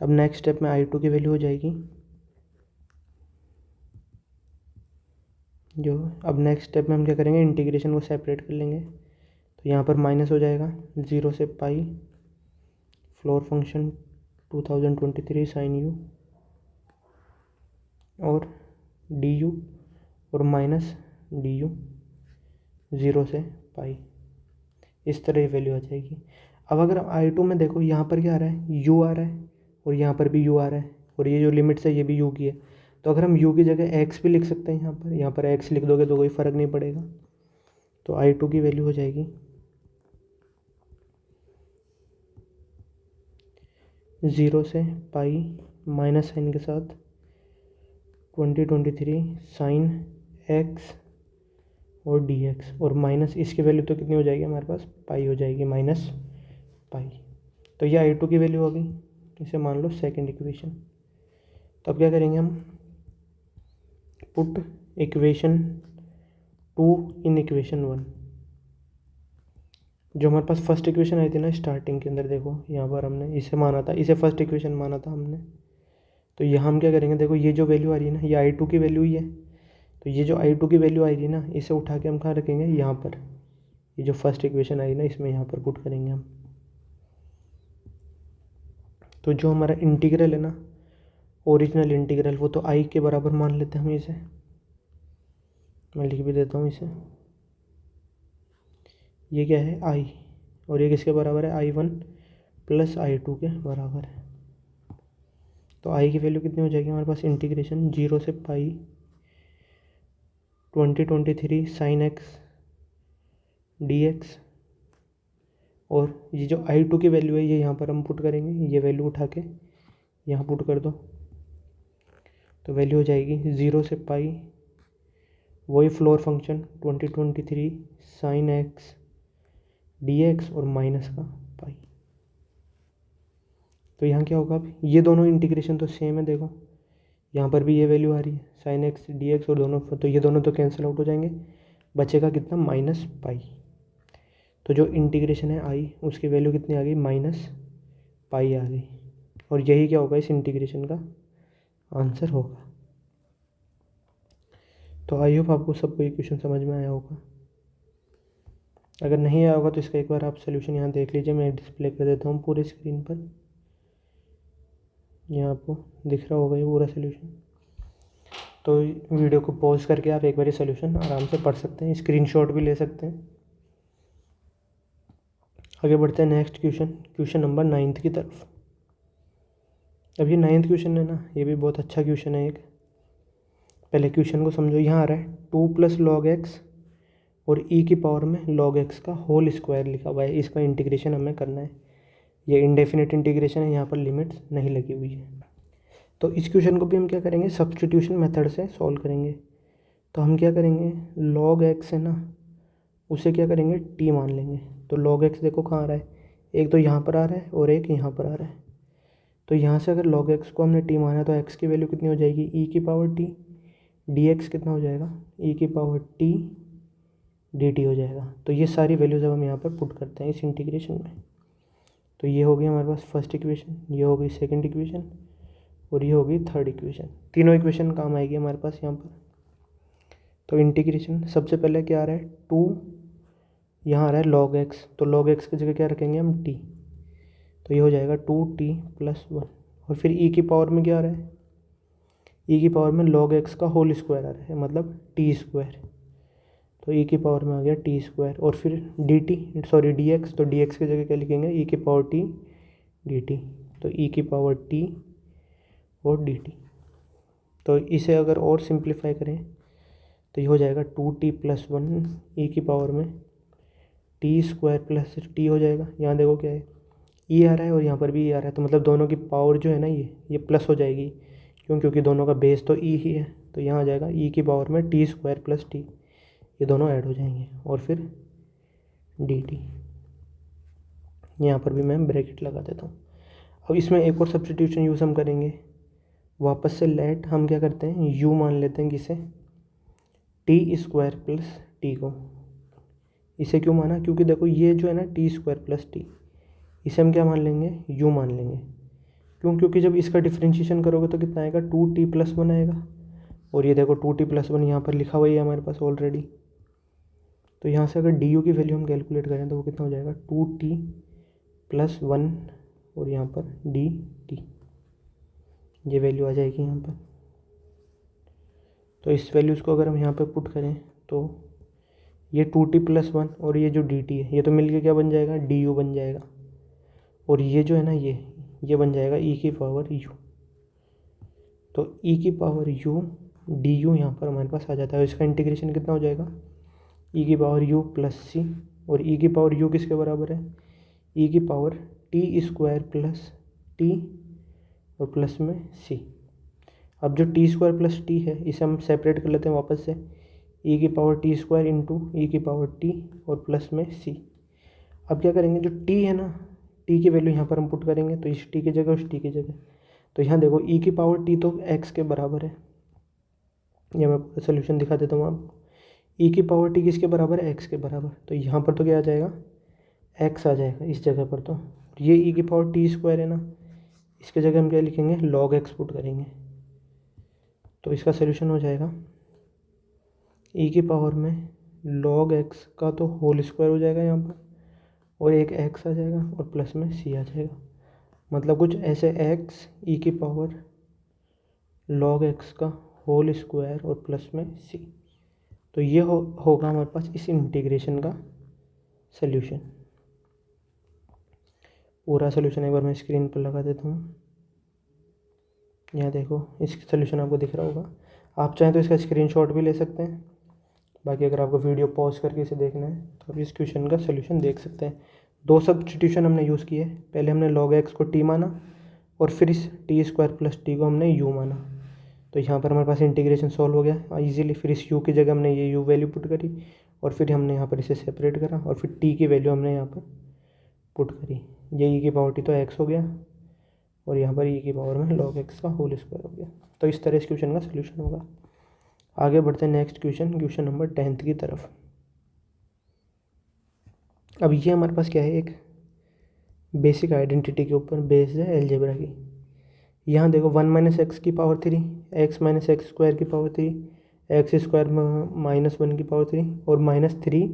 Speaker 1: अब नेक्स्ट स्टेप में I2 की वैल्यू हो जाएगी जो, अब नेक्स्ट स्टेप में हम क्या करेंगे, इंटीग्रेशन को सेपरेट कर लेंगे। तो यहाँ पर माइनस हो जाएगा 0 से पाई फ्लोर फंक्शन 2023 साइन u और du और माइनस du 0 से पाई। इस तरह ये वैल्यू आ जाएगी। अब अगर I2 में देखो, यहाँ पर क्या आ रहा है, u आ रहा है, और यहाँ पर भी u आ रहा है, और ये जो लिमिट्स है ये भी u की है। तो अगर हम u की जगह x भी लिख सकते हैं, यहाँ पर x लिख दोगे तो कोई फ़र्क नहीं पड़ेगा। तो I2 की वैल्यू हो जाएगी 0 से पाई माइनस साइन के साथ 2023 साइन एक्स और डी एक्स, और माइनस इसकी वैल्यू तो कितनी हो जाएगी हमारे पास, पाई हो जाएगी, माइनस पाई। तो ये I2 की वैल्यू हो गई, इसे मान लो सेकंड इक्वेशन। तो अब क्या करेंगे हम, पुट इक्वेशन 2 इन इक्वेशन 1। जो हमारे पास फर्स्ट इक्वेशन आई थी ना स्टार्टिंग के अंदर, देखो यहाँ पर हमने इसे माना था, इसे फर्स्ट इक्वेशन माना था हमने। तो यहाँ हम क्या करेंगे, देखो ये जो वैल्यू आ रही है ना, ये I2 की वैल्यू ही है। तो ये जो I2 की वैल्यू आई थी ना, इसे उठा के हम कहाँ रखेंगे, यहाँ पर। ये जो फर्स्ट इक्वेशन आई ना, इसमें यहाँ पर पुट करेंगे हम। तो जो हमारा इंटीग्रल है ना, ओरिजिनल इंटीग्रल, वो तो I के बराबर मान लेते हैं हम इसे। मैं लिख भी देता हूँ इसे। ये क्या है, I, और ये किसके बराबर है, I1 प्लस I2 के बराबर है। तो I की वैल्यू कितनी हो जाएगी हमारे पास, इंटीग्रेशन 0 से पाई 2023 साइन एक्स डी एक्स, और ये जो I2 की वैल्यू है ये यहाँ पर हम पुट करेंगे, ये वैल्यू उठा के यहाँ पुट कर दो। तो वैल्यू हो जाएगी 0 से पाई, वही floor function 2023 sine x D X और माइनस का पाई। तो यहाँ क्या होगा, अब ये दोनों इंटीग्रेशन तो सेम है, देखो यहाँ पर भी ये वैल्यू आ रही है साइन एक्स डी एक्स, और दोनों, तो ये दोनों तो कैंसिल आउट हो जाएंगे, बचेगा कितना, माइनस पाई। तो जो इंटीग्रेशन है I, उसकी वैल्यू कितनी आ गई, माइनस पाई आ गई। और यही क्या होगा, इस इंटीग्रेशन का आंसर होगा। तो आई होप आपको सबको ये क्वेश्चन समझ में आया होगा। अगर नहीं आया होगा तो इसका एक बार आप सोल्यूशन यहाँ देख लीजिए, मैं डिस्प्ले कर देता हूँ पूरे स्क्रीन पर। यहाँ आपको दिख रहा होगा ये पूरा सोल्यूशन। तो वीडियो को पॉज करके आप एक बार ये सोल्यूशन आराम से पढ़ सकते हैं, स्क्रीनशॉट भी ले सकते हैं। आगे बढ़ते हैं नेक्स्ट क्वेश्चन, क्वेश्चन नंबर 9 की तरफ। अब ये 9 क्वेश्चन है ना, ये भी बहुत अच्छा क्वेश्चन है एक। पहले क्वेश्चन को समझो। यहाँ आ रहा है 2 प्लस लॉग एक्स और ई की पावर में लॉग एक्स का होल स्क्वायर लिखा हुआ है, इसका इंटीग्रेशन हमें करना है। ये इंडेफिनिट इंटीग्रेशन है, यहाँ पर लिमिट्स नहीं लगी हुई है। तो इस क्वेश्चन को भी हम क्या करेंगे, सब्स्टिट्यूशन मेथड से सॉल्व करेंगे। तो हम क्या करेंगे, लॉग एक्स है ना, उसे क्या करेंगे, टी मान लेंगे। तो लॉग एक्स देखो कहाँ आ रहा है, एक तो यहाँ पर आ रहा है और एक यहाँ पर आ रहा है। तो यहाँ से अगर लॉग एक्स को हमने टी माना तो एक्स की वैल्यू कितनी हो जाएगी, ई की पावर टी, डी एक्स कितना हो जाएगा, ई की पावर टी डी टी हो जाएगा। तो ये सारी वैल्यूज अब हम यहाँ पर पुट करते हैं इस इंटीग्रेशन में। तो ये हो गई हमारे पास फर्स्ट इक्वेशन, ये हो गई सेकंड इक्वेशन, और ये हो गई थर्ड इक्वेशन। तीनों इक्वेशन काम आएगी हमारे पास यहाँ पर। तो इंटीग्रेशन सबसे पहले क्या आ रहा है, 2, यहाँ आ रहा है लॉग एक्स, तो लॉग एक्स की जगह क्या रखेंगे हम, टी। तो ये हो जाएगा 2t + 1, और फिर ई की पावर में क्या आ रहा है, ई की पावर में लॉग एक्स का होल स्क्वायर आ रहा है, मतलब टी स्क्वायर। तो ई की पावर में आ गया टी स्क्वायर, और फिर डी एक्स, तो डी एक्स की जगह क्या लिखेंगे, ई की पावर टी डी टी। तो ई की पावर टी और डी टी। तो इसे अगर और सिंप्लीफाई करें तो ये हो जाएगा 2t + 1 ई की पावर में टी स्क्वायर प्लस टी हो जाएगा। यहाँ देखो क्या है, ई आ रहा है और यहाँ पर भी ई आ रहा है, तो मतलब दोनों की पावर जो है ना ये प्लस हो जाएगी, क्योंकि दोनों का बेस तो ई ही है। तो यहाँ आ जाएगा ई की पावर में टी स्क्वायर प्लस टी, ये दोनों ऐड हो जाएंगे, और फिर डी टी। यहाँ पर भी मैं ब्रैकेट लगा देता हूँ। अब इसमें एक और सब्स्टिट्यूशन यूज़ हम करेंगे, वापस से लेट हम क्या करते हैं, यू मान लेते हैं किसे, टी स्क्वायर प्लस टी को। इसे क्यों माना, क्योंकि देखो ये जो है ना टी स्क्वायर प्लस टी, इसे हम क्या मान लेंगे, यू मान लेंगे। क्यों, क्योंकि जब इसका डिफ्रेंशिएशन करोगे तो कितना आएगा, 2t + 1 आएगा। और ये देखो 2t + 1 यहाँ पर लिखा हुआ ही है हमारे पास ऑलरेडी। तो यहाँ से अगर डी यू की वैल्यू हम कैलकुलेट करें तो वो कितना हो जाएगा, 2t + 1 और यहाँ पर डी टी, ये वैल्यू आ जाएगी यहाँ पर। तो इस वैल्यूज़ को अगर हम यहाँ पर पुट करें तो ये 2t + 1 और ये जो डी टी है, ये तो मिलके क्या बन जाएगा, डी यू बन जाएगा। और ये जो है ना ये बन जाएगा ई की पावर यू। तो ई की पावर यू डी यू यहाँ पर हमारे पास आ जाता है। इसका इंटीग्रेशन कितना हो जाएगा, ई की पावर यू प्लस सी, और ई की पावर यू किसके बराबर है, ई की power T square plus T और प्लस में सी। अब जो टी स्क्वायर प्लस टी है इसे हम सेपरेट कर लेते हैं वापस से, ई की पावर टी स्क्वायर इंटू ई की पावर टी और प्लस में सी। अब क्या करेंगे, जो टी है ना, टी की वैल्यू यहाँ पर हम पुट करेंगे, तो इस टी की जगह उस टी की जगह। तो यहाँ देखो ई की पावर टी तो एक्स के बराबर है, ये मैं पूरा सोल्यूशन दिखा देता हूँ आपको। ई की पावर टी किसके बराबर है, एक्स के बराबर। तो यहाँ पर तो क्या आ जाएगा, एक्स आ जाएगा इस जगह पर। तो ये ई की पावर टी स्क्वायर है ना, इसके जगह हम क्या लिखेंगे, लॉग एक्स पुट करेंगे। तो इसका सोल्यूशन हो जाएगा ई की पावर में लॉग एक्स का तो होल स्क्वायर हो जाएगा यहाँ पर, और एक एक्स आ जाएगा और प्लस में सी आ जाएगा। मतलब कुछ ऐसे एक्स ई की पावर लॉग एक्स का होल स्क्वायर और प्लस में सी। तो ये होगा हमारे पास इस इंटीग्रेशन का सल्यूशन। पूरा सल्यूशन एक बार मैं स्क्रीन पर लगा देता हूँ। यहाँ देखो इसका सल्यूशन आपको दिख रहा होगा। आप चाहें तो इसका स्क्रीनशॉट भी ले सकते हैं, बाकी अगर आपको वीडियो पॉज करके इसे देखना है तो आप इस क्वेश्चन का सल्यूशन देख सकते हैं। दो सब्स्टिट्यूशन हमने यूज़ किए, पहले हमने लॉग एक्स को टी माना और फिर इस टी स्क्वायर प्लस टी को हमने यू माना। तो यहाँ पर हमारे पास इंटीग्रेशन सॉल्व हो गया ईजिली। फिर इस यू की जगह हमने ये यू वैल्यू पुट करी और फिर हमने यहाँ पर इसे सेपरेट करा और फिर टी की वैल्यू हमने यहाँ पर पुट करी। ये ई की पावर टी तो एक्स हो गया और यहाँ पर ई की पावर में लॉग एक्स का होल स्क्वायर हो गया। तो इस तरह इस क्वेश्चन का सोल्यूशन होगा। आगे बढ़ते हैं नेक्स्ट क्वेश्चन, क्वेश्चन नंबर 10 की तरफ। अब ये हमारे पास क्या है, एक बेसिक आइडेंटिटी के ऊपर बेस्ड है अलजेब्रा की। यहाँ देखो 1 माइनस एक्स की power 3, x minus x square की पावर 3, एक्स स्क्वायर माइनस 1 की पावर 3 और -3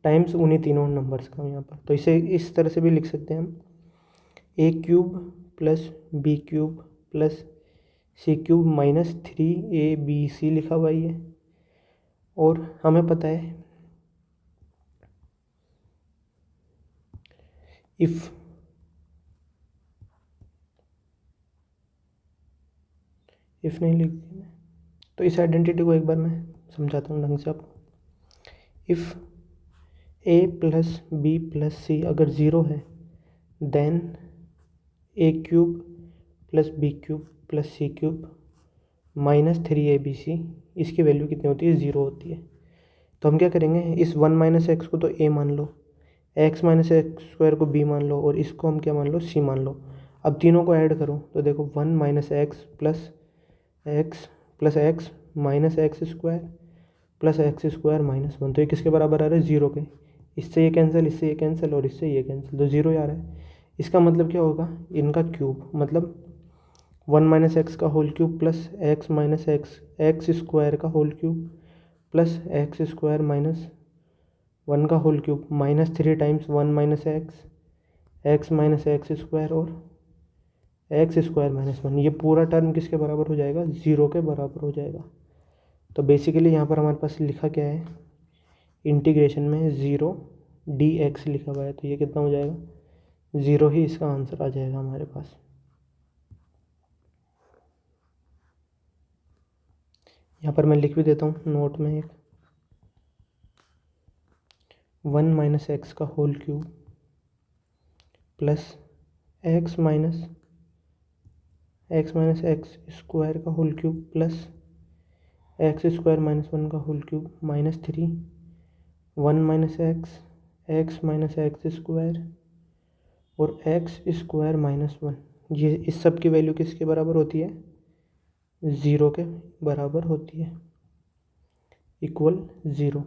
Speaker 1: टाइम्स उन्हीं तीनों नंबर्स का यहाँ पर। तो इसे इस तरह से भी लिख सकते हैं हम, a cube plus b cube plus c cube -3ab लिखा हुआ है। और हमें पता है इफ़ नहीं लिख मैं, तो इस आइडेंटिटी को एक बार मैं समझाता हूँ ढंग से आपको। If a plus b plus c अगर ज़ीरो है, then a cube plus b cube plus c cube -3abc, इसकी वैल्यू कितनी होती है, ज़ीरो होती है। तो हम क्या करेंगे, इस 1 माइनस एक्स को तो ए मान लो, एक्स माइनस एक्स स्क्वायर को बी मान लो और इसको हम क्या मान लो, सी मान लो। अब तीनों को ऐड करो तो देखो 1 minus x plus x minus x square -1। तो ये किसके बराबर आ रहा है, ज़ीरो के। इससे ये कैंसिल, इससे ये कैंसिल और इससे ये कैंसिल, तो ज़ीरो आ रहा है। इसका मतलब क्या होगा, इनका क्यूब, मतलब 1 माइनस एक्स का whole cube plus x minus x square का whole cube plus x square -1 का whole cube -3 times 1 minus x minus x square और एक्स स्क्वायर -1। ये पूरा टर्म किसके बराबर हो जाएगा, ज़ीरो के बराबर हो जाएगा। तो बेसिकली यहाँ पर हमारे पास लिखा क्या है, इंटीग्रेशन में 0 dx लिखा हुआ है। तो ये कितना हो जाएगा, 0 ही इसका आंसर आ जाएगा हमारे पास। यहाँ पर मैं लिख भी देता हूँ नोट में एक, 1 माइनस एक्स का whole cube plus x minus x square का whole cube plus x square -1 का whole cube -3 1 minus x minus x square और एक्स स्क्वायर -1। ये इस सब की वैल्यू किसके बराबर होती है, 0 के बराबर होती है, इक्वल 0।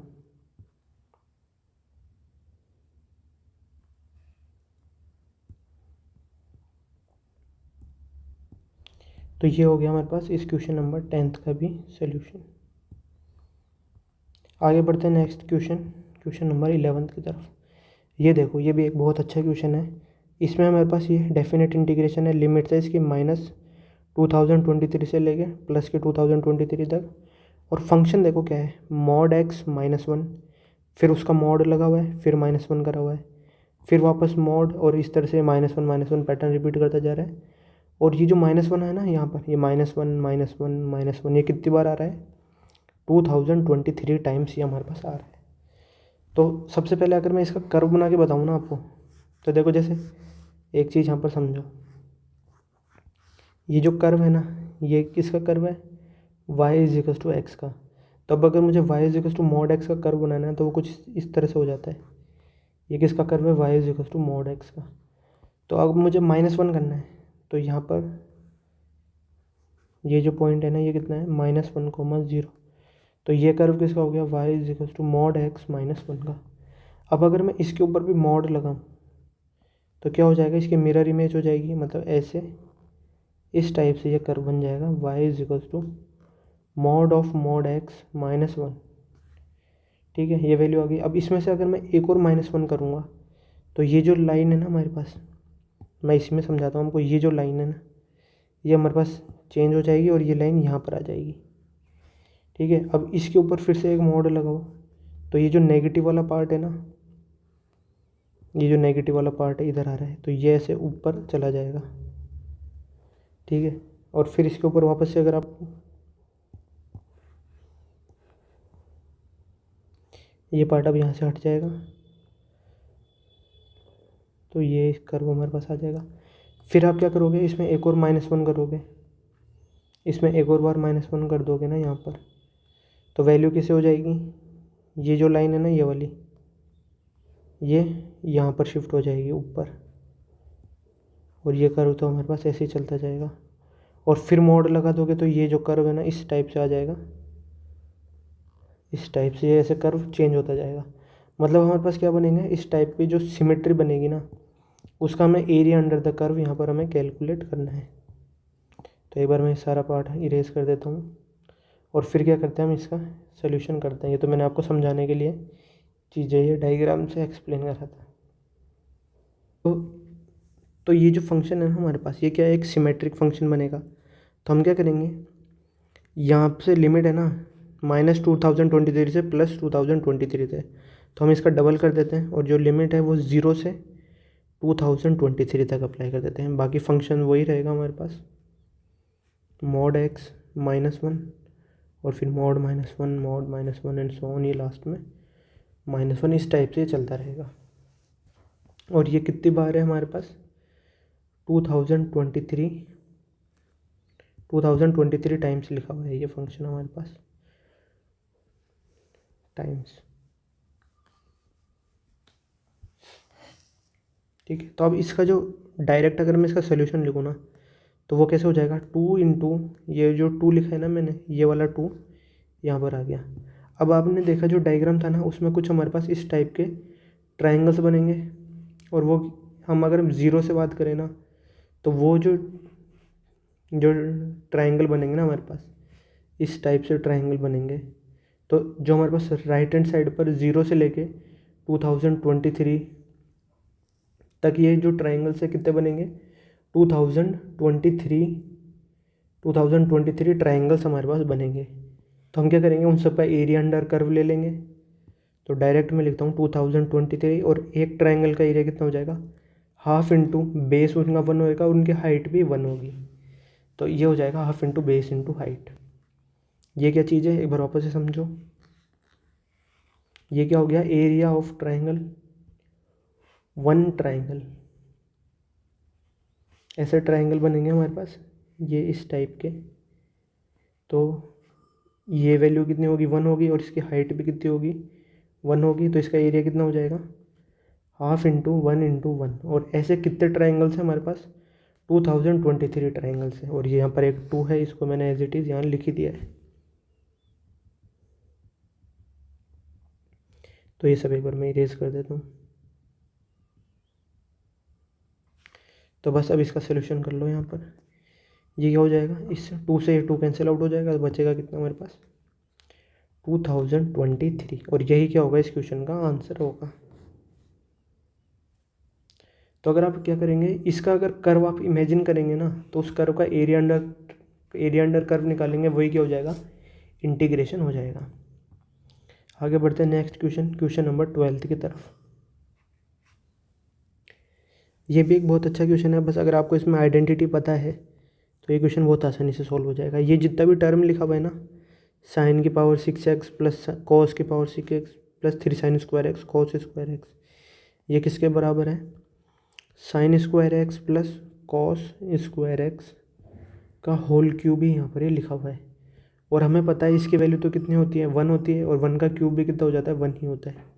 Speaker 1: तो ये हो गया हमारे पास इस क्वेश्चन नंबर 10 का भी सॉल्यूशन। आगे बढ़ते हैं नेक्स्ट क्वेश्चन नंबर 11 की तरफ। ये देखो, ये भी एक बहुत अच्छा क्वेश्चन है। इसमें हमारे पास ये डेफिनेट इंटीग्रेशन है, लिमिट है इसकी -2023 से लेके प्लस के 2023 तक। और फंक्शन देखो क्या है, मॉड x -1, फिर उसका मॉड लगा हुआ है, फिर -1 करा हुआ है, फिर वापस मॉड, और इस तरह से -1 पैटर्न रिपीट करता जा रहा है। और ये जो -1 है ना यहाँ पर, ये -1 ये कितनी बार आ रहा है, 2023 टाइम्स ये हमारे पास आ रहा है। तो सबसे पहले अगर मैं इसका कर्व बना के बताऊँ ना आपको, तो देखो जैसे एक चीज़ यहाँ पर समझो, ये जो कर्व है ना, ये किसका कर्व है, y is equal to X का। तो अब अगर मुझे y is equal to mod X का कर्व बनाना है तो वो कुछ इस तरह से हो जाता है। ये किसका कर्व है, y is equal to mod X का। तो अब मुझे -1 करना है, तो यहाँ पर ये जो पॉइंट है ना, ये कितना है, -1, 0। तो ये कर्व किसका हो गया, y is equal to mod x -1 का। अब अगर मैं इसके ऊपर भी मॉड लगाऊँ तो क्या हो जाएगा, इसकी मिरर इमेज हो जाएगी, मतलब ऐसे इस टाइप से ये कर्व बन जाएगा, y is equal to mod of mod x -1। ठीक है, ये वैल्यू आ गई। अब इसमें से अगर मैं एक और -1 करूँगा तो ये जो लाइन है ना हमारे पास, मैं इसी में समझाता हूँ हमको, ये जो लाइन है ना, ये हमारे पास चेंज हो जाएगी और ये लाइन यहाँ पर आ जाएगी। ठीक है, अब इसके ऊपर फिर से एक मॉड लगाओ, तो ये जो नेगेटिव वाला पार्ट है ना, ये जो नेगेटिव वाला पार्ट है इधर आ रहा है, तो ये ऐसे ऊपर चला जाएगा। ठीक है, और फिर इसके ऊपर वापस से अगर आप ये पार्ट अब यहाँ से हट जाएगा, तो ये कर्व हमारे पास आ जाएगा। फिर आप क्या करोगे, इसमें एक और -1 करोगे, इसमें एक और बार -1 कर दोगे ना यहाँ पर, तो वैल्यू कैसे हो जाएगी, ये जो लाइन है ना, ये वाली, ये यहाँ पर शिफ्ट हो जाएगी ऊपर, और ये कर्व तो हमारे पास ऐसे ही चलता जाएगा। और फिर मॉड लगा दोगे तो ये जो कर्व है ना, इस टाइप से आ जाएगा, इस टाइप से ये ऐसे कर्व चेंज होता जाएगा। मतलब हमारे पास क्या बनेंगे, इस टाइप की जो सिमेट्री बनेगी ना, उसका हमें एरिया अंडर द कर्व यहाँ पर हमें कैलकुलेट करना है। तो एक बार मैं सारा पार्ट इरेज कर देता हूँ और फिर क्या करते हैं, हम इसका सोल्यूशन करते हैं। ये तो मैंने आपको समझाने के लिए चीज़ें ये डायग्राम से एक्सप्लेन करा था। तो ये जो फंक्शन है ना हमारे पास, ये क्या है, एक सिमेट्रिक फंक्शन बनेगा। तो हम क्या करेंगे, यहाँ से लिमिट है ना -2023 से +2023 थे, तो हम इसका डबल कर देते हैं और जो लिमिट है वो 0 से 2023 तक अप्लाई कर देते हैं। बाकी फंक्शन वही रहेगा हमारे पास, मॉड एक्स -1 और फिर मॉड -1 एंड सो ऑन, ये लास्ट में -1, इस टाइप से चलता रहेगा। और ये कितनी बार है हमारे पास, 2023 टाइम्स लिखा हुआ है ये फंक्शन हमारे पास, टाइम्स। ठीक है, तो अब इसका जो डायरेक्ट अगर मैं इसका सोल्यूशन लिखूँ ना, तो वो कैसे हो जाएगा, 2 इंटू ये जो 2 लिखा है ना मैंने, ये वाला 2 यहाँ पर आ गया। अब आपने देखा जो डायग्राम था ना, उसमें कुछ हमारे पास इस टाइप के ट्रायंगल्स बनेंगे, और वो हम अगर 0 से बात करें ना, तो वो जो ट्रायंगल बनेंगे ना हमारे पास, इस टाइप से ट्रायंगल बनेंगे। तो जो हमारे पास राइट हैंड साइड पर 0 से लेके 2023 तक ये जो ट्रायंगल्स है कितने बनेंगे, 2023 ट्रायंगल्स हमारे पास बनेंगे। तो हम क्या करेंगे, उन सब का एरिया अंडर कर्व ले लेंगे। तो डायरेक्ट मैं लिखता हूँ 2023, और एक ट्रायंगल का एरिया कितना हो जाएगा, हाफ इंटू बेस उनका 1 होएगा, उनकी हाइट भी 1 होगी, तो ये हो जाएगा half into base into height. ये क्या चीज़ है, एक बार वापस से समझो। ये क्या हो गया, एरिया ऑफ ट्रायंगल, 1 ट्रायंगल। ऐसे ट्रायंगल बनेंगे हमारे पास ये इस टाइप के, तो ये वैल्यू कितनी होगी, 1 होगी, और इसकी हाइट भी कितनी होगी, 1 होगी। तो इसका एरिया कितना हो जाएगा, हाफ इंटू 1 और ऐसे कितने ट्रायंगल्स हैं हमारे पास, 2023 ट्रायंगल्स है। और ये यहाँ पर एक 2 है, इसको मैंने एज इट इज़ यहाँ लिख ही दिया है। तो ये सब एक बार मैं इरेज कर देता हूँ। तो बस अब इसका सोल्यूशन कर लो। यहाँ पर ये क्या हो जाएगा, इस 2 से 2 कैंसिल आउट हो जाएगा, तो बचेगा कितना हमारे पास, 2023। और यही क्या होगा, इस क्वेश्चन का आंसर होगा। तो अगर आप क्या करेंगे, इसका अगर कर्व आप इमेजिन करेंगे ना, तो उस कर्व का एरिया अंडर कर्व निकालेंगे, वही क्या हो जाएगा, इंटीग्रेशन हो जाएगा। आगे बढ़ते हैं नेक्स्ट क्वेश्चन नंबर 12 की तरफ। ये भी एक बहुत अच्छा क्वेश्चन है, बस अगर आपको इसमें आइडेंटिटी पता है तो ये क्वेश्चन बहुत आसानी से सॉल्व हो जाएगा। ये जितना भी टर्म लिखा हुआ है ना, साइन की पावर 6x प्लस कॉस की power 6x plus 3 sine square x cos square x, ये किसके बराबर है, sine square X plus cos square X का होल क्यूब ही यहाँ पर ये लिखा हुआ है, और हमें पता है इसकी वैल्यू तो कितनी होती है, 1 होती है, और 1 का क्यूब भी कितना हो जाता है, 1 ही होता है।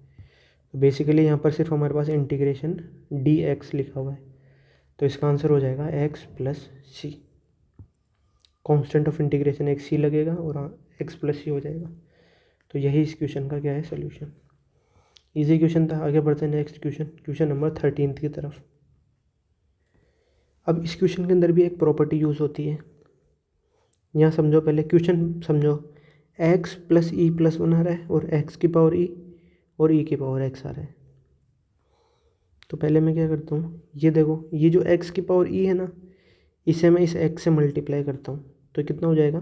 Speaker 1: बेसिकली यहाँ पर सिर्फ हमारे पास इंटीग्रेशन dx लिखा हुआ है, तो इसका आंसर हो जाएगा x plus C. Constant of integration एक सी लगेगा और x प्लस सी हो जाएगा। तो यही इस क्वेश्चन का क्या है, सोल्यूशन। इजी क्वेश्चन था। आगे बढ़ते हैं नेक्स्ट क्वेश्चन, क्वेश्चन नंबर 13 की तरफ। अब इस क्वेश्चन के अंदर भी एक प्रॉपर्टी यूज़ होती है। यहाँ समझो, पहले क्वेश्चन समझो, x प्लस ई प्लस 1 आ रहा है और x की पावर ई और e की पावर x आ रहा है। तो पहले मैं क्या करता हूँ, ये देखो, ये जो x की पावर e है ना, इसे मैं इस x से मल्टीप्लाई करता हूँ, तो कितना हो जाएगा,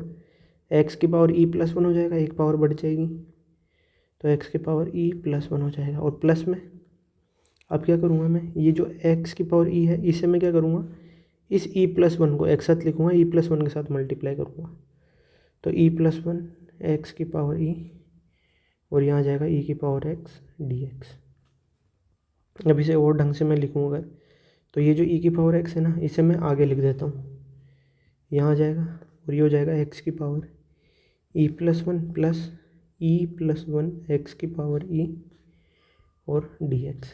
Speaker 1: x की पावर e प्लस 1 हो जाएगा, एक पावर बढ़ जाएगी, तो x की पावर e प्लस 1 हो जाएगा। और प्लस में अब क्या करूँगा मैं, ये जो x की पावर e है, इसे मैं क्या करूँगा, इस e प्लस 1 को एक साथ लिखूँगा, e प्लस 1 के साथ मल्टीप्लाई करूँगा, तो e प्लस 1 x की पावर e, और यहाँ आ जाएगा e की पावर x dx। अब इसे और ढंग से मैं लिखूँगा, तो ये जो e की पावर x है ना, इसे मैं आगे लिख देता हूँ, यहाँ आ जाएगा, और ये हो जाएगा x की power e plus 1 plus e plus 1 x की पावर e और dx।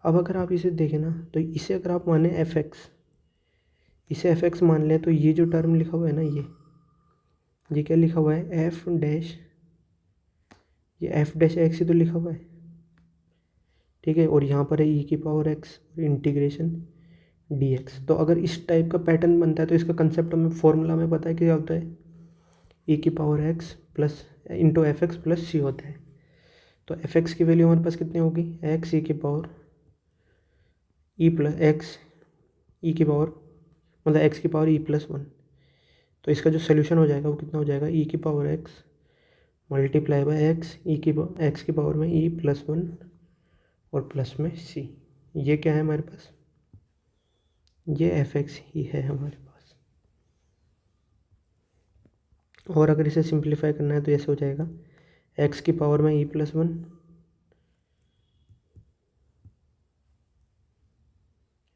Speaker 1: अब अगर आप इसे देखें ना, तो इसे अगर आप माने fx, इसे fx मान लें, तो ये जो टर्म लिखा हुआ है ना, ये क्या लिखा हुआ है, f डैश, ये f डैश x ही तो लिखा हुआ है, ठीक है। और यहाँ पर है e की पावर x इंटीग्रेशन dx। तो अगर इस टाइप का पैटर्न बनता है, तो इसका कंसेप्ट हमें फॉर्मूला में पता है क्या होता है, e की power x plus into f x plus c होता है। तो एफ एक्स की वैल्यू हमारे पास कितनी होगी, एक्स ई की power E plus x e की पावर, मतलब एक्स की पावर ई प्लस 1। तो इसका जो सोल्यूशन हो जाएगा वो कितना हो जाएगा, ई की power x multiply by x e की एक्स की पावर में ई प्लस 1 और प्लस में सी। ये क्या है हमारे पास, ये एफ एक्स ही है हमारे पास। और अगर इसे सिंप्लीफाई करना है तो ऐसे हो जाएगा, एक्स की पावर में ई प्लस 1,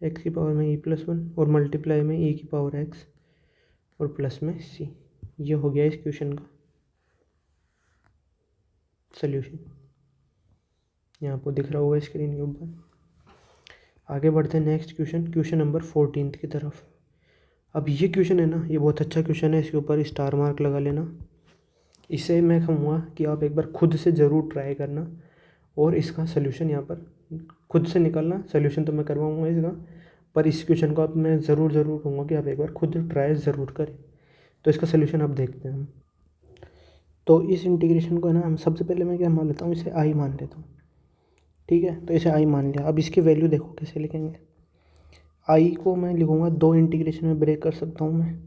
Speaker 1: एक्स की पावर में ई प्लस 1 और मल्टीप्लाई में ई की पावर एक्स और प्लस में सी। ये हो गया इस क्वेश्चन का सोल्यूशन, यहाँ आपको दिख रहा होगा स्क्रीन के ऊपर। आगे बढ़ते हैं नेक्स्ट क्वेश्चन, क्वेश्चन नंबर 14 की तरफ। अब ये क्वेश्चन है ना, ये बहुत अच्छा क्वेश्चन है, इसके ऊपर स्टार मार्क लगा लेना। इसे मैं कहूँगा कि आप एक बार खुद से ज़रूर ट्राई करना और इसका सोल्यूशन यहाँ पर खुद से निकालना। सोल्यूशन तो मैं करवाऊँगा इसका, पर इस क्वेश्चन को आप मैं ज़रूर कहूँगा कि आप एक बार खुद ट्राई ज़रूर करें। तो इसका सोल्यूशन आप देखते हैं हम। तो इस इंटीग्रेशन को है ना, हम सबसे पहले मैं क्या मान लेता हूँ, इसे आई मान लेता हूँ, ठीक है। तो इसे आई मान लिया। अब इसकी वैल्यू देखो कैसे लिखेंगे, आई को मैं लिखूँगा 2 इंटीग्रेशन में ब्रेक कर सकता हूँ मैं।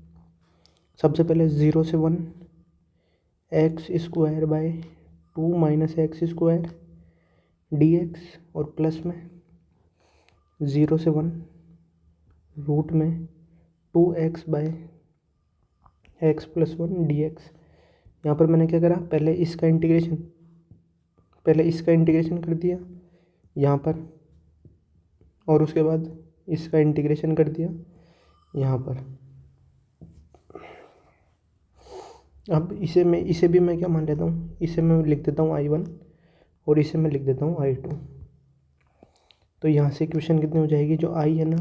Speaker 1: सबसे पहले 0 से 1 x square by 2 minus x square dx, और प्लस में 0 से 1 रूट में 2x bye x plus 1 dx। यहाँ पर मैंने क्या करा, पहले इसका इंटीग्रेशन कर दिया यहाँ पर, और उसके बाद इसका इंटीग्रेशन कर दिया यहाँ पर। अब इसे भी मैं क्या मान लेता हूँ, इसे मैं लिख देता हूँ I1 और इसे मैं लिख देता हूँ I2। तो यहाँ से इक्वेशन कितनी हो जाएगी, जो I है ना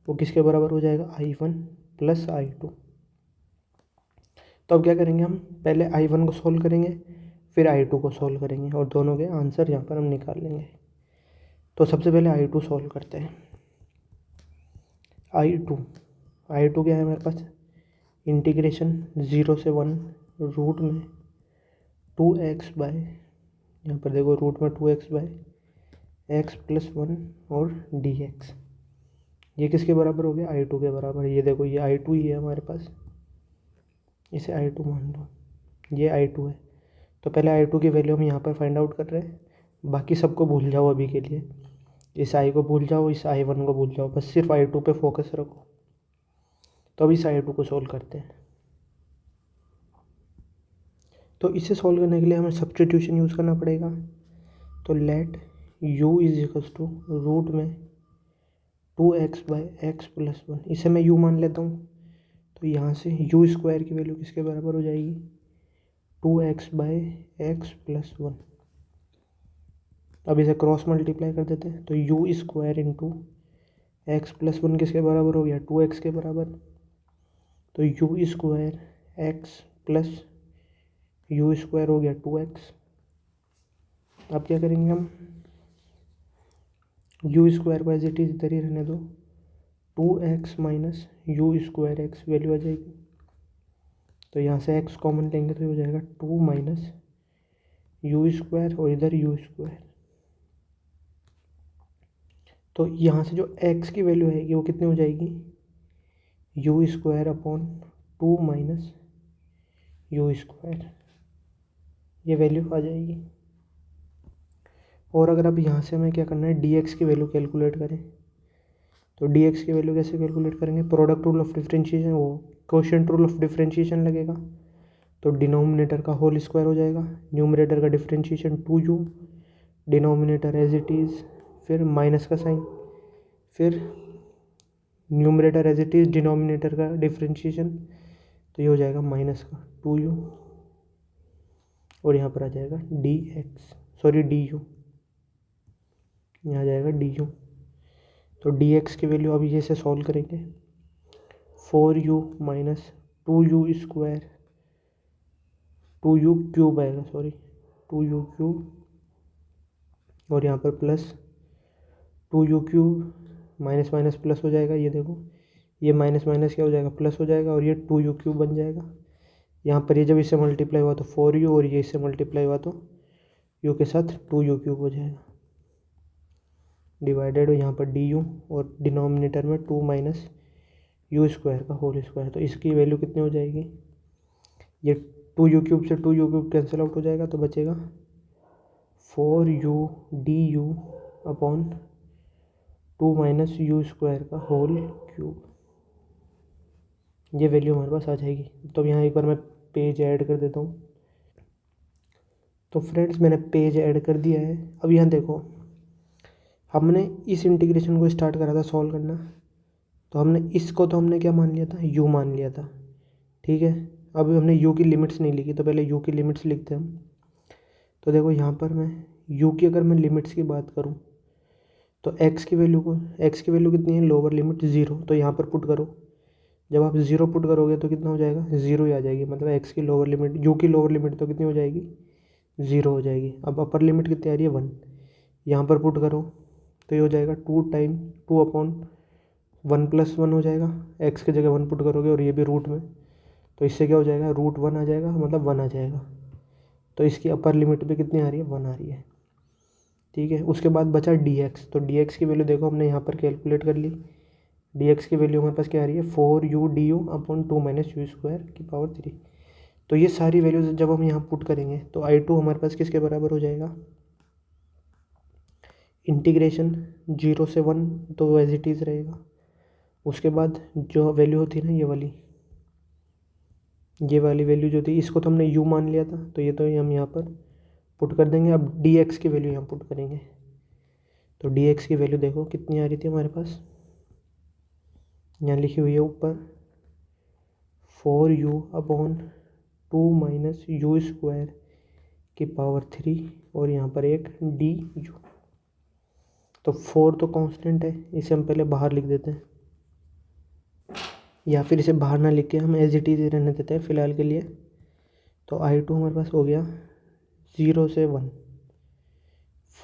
Speaker 1: वो किसके बराबर हो जाएगा, I1 प्लस I2। तो अब क्या करेंगे, हम पहले I1 को सॉल्व करेंगे, फिर I2 को सॉल्व करेंगे, और दोनों के आंसर यहाँ पर हम निकाल लेंगे। तो सबसे पहले I2 सॉल्व करते हैं। I2 क्या है हमारे पास, इंटीग्रेशन 0 से 1 रूट में 2x बाय, यहाँ पर देखो रूट में 2x बाय एक्स प्लस 1 और dx। ये किसके बराबर हो गया, I2 के बराबर। ये देखो ये I2 ही है हमारे पास, इसे I2 मान लो, ये I2 है। तो पहले I2 की वैल्यू हम यहाँ पर फाइंड आउट कर रहे हैं, बाकी सबको भूल जाओ अभी के लिए। इस I को भूल जाओ, इस I1 को भूल जाओ, बस सिर्फ I2 पे फोकस रखो। तो अब इस I2 को सॉल्व करते हैं। तो इसे सॉल्व करने के लिए हमें सब्स्टिट्यूशन यूज़ करना पड़ेगा। तो let u is equals to root में 2x बाय एक्स प्लस 1, इसे मैं u मान लेता हूँ। तो यहाँ से यू स्क्वायर की वैल्यू किसके बराबर हो जाएगी, 2x/x+1। अब इसे क्रॉस मल्टीप्लाई कर देते हैं, तो यू स्क्वायर इंटू x+1 किसके बराबर हो गया, 2x के बराबर। तो u square x plus u square हो गया 2x। अब क्या करेंगे हम, यू स्क्वायर को एज इट इज इधर ही रहने दो, 2x minus u square x value आ जाएगी। तो यहाँ से x कॉमन लेंगे तो ये हो जाएगा 2 माइनस यू स्क्वायर और इधर यू स्क्वायर। तो यहाँ से जो x की वैल्यू आएगी वो कितनी हो जाएगी, you square upon 2 minus u square, ये वैल्यू आ जाएगी। और अगर अब यहाँ से हमें क्या करना है, dx की वैल्यू कैलकुलेट करें, तो dx की वैल्यू कैसे कैलकुलेट करेंगे, प्रोडक्ट रूल ऑफ डिफरेंशिएशन, वो क्वोशिएंट रूल ऑफ डिफरेंशिएशन लगेगा। तो डिनोमिनेटर का होल स्क्वायर हो जाएगा, न्यूमरेटर का differentiation 2u, denominator as it is, फिर माइनस का साइन, फिर numerator as it is, denominator का डिफरेंशिएशन, तो ये हो जाएगा माइनस का 2u, और यहाँ पर आ जाएगा du, यहाँ आ जाएगा du। तो dx की वैल्यू अभी जैसे सॉल्व करेंगे, 4u minus 2u square, 2u cube आएगा, 2u क्यूब, और यहाँ पर plus 2u cube, minus minus plus हो जाएगा, ये देखो ये माइनस माइनस क्या हो जाएगा, प्लस हो जाएगा, और ये 2u क्यूब बन जाएगा। यहाँ पर ये जब इससे मल्टीप्लाई हुआ तो 4u, और ये इससे मल्टीप्लाई हुआ तो u के साथ 2u क्यूब हो जाएगा, डिवाइडेड हो यहाँ पर du, और डिनोमिनेटर में 2 माइनस यू स्क्वायर का होल स्क्वायर। तो इसकी वैल्यू कितनी हो जाएगी, ये 2u क्यूब से 2u क्यूब कैंसिल आउट हो जाएगा, तो बचेगा 4u du upon 2 minus u square का होल क्यूब, ये वैल्यू हमारे पास आ जाएगी। तो यहाँ एक बार मैं पेज ऐड कर देता हूँ। तो फ्रेंड्स मैंने पेज ऐड कर दिया है। अब यहाँ देखो, हमने इस इंटीग्रेशन को स्टार्ट करा था सॉल्व करना, तो हमने क्या मान लिया था, u मान लिया था, ठीक है। अभी हमने u की लिमिट्स नहीं लिखी, तो पहले u की लिमिट्स लिखते हैं हम। तो देखो यहाँ पर मैं u की अगर मैं लिमिट्स की बात करूँ, तो x की वैल्यू कितनी है, लोअर लिमिट 0, तो यहाँ पर पुट करो। जब आप 0 पुट करोगे तो कितना हो जाएगा, 0 ही आ जाएगी, मतलब x की लोअर लिमिट, u की लोअर लिमिट तो कितनी हो जाएगी, 0 हो जाएगी। अब अपर लिमिट कितनी आ रही है, 1, यहाँ पर पुट करो तो ये हो जाएगा 2 अपॉन 1+1 हो जाएगा, x की जगह 1 पुट करोगे, और ये भी रूट में, तो इससे क्या हो जाएगा, √1 आ जाएगा, मतलब 1 आ जाएगा। तो इसकी अपर लिमिट भी कितनी आ रही है, 1 आ रही है, ठीक है। उसके बाद बचा dx, तो dx की वैल्यू देखो हमने यहाँ पर कैलकुलेट कर ली। dx की वैल्यू हमारे पास क्या आ रही है, 4u du upon 2 minus u square की पावर 3। तो ये सारी वैल्यूज जब हम यहाँ पुट करेंगे तो i2 हमारे पास किसके बराबर हो जाएगा, इंटीग्रेशन 0 से 1, तो एज इट इज़ रहेगा। उसके बाद जो वैल्यू होती है ना, ये वाली वैल्यू जो थी, इसको तो हमने u मान लिया था, तो ये तो हम यहाँ पर पुट कर देंगे। अब dx की वैल्यू यहाँ पुट करेंगे, तो dx की वैल्यू देखो कितनी आ रही थी हमारे पास, यहाँ लिखी हुई है ऊपर, 4u upon 2 minus u square की पावर 3, और यहाँ पर एक du। तो 4 तो कांस्टेंट है, इसे हम पहले बाहर लिख देते हैं, या फिर इसे बाहर ना लिख के हम एज इट इज़ रहने देते हैं फ़िलहाल के लिए। तो i2 हमारे पास हो गया 0 से 1,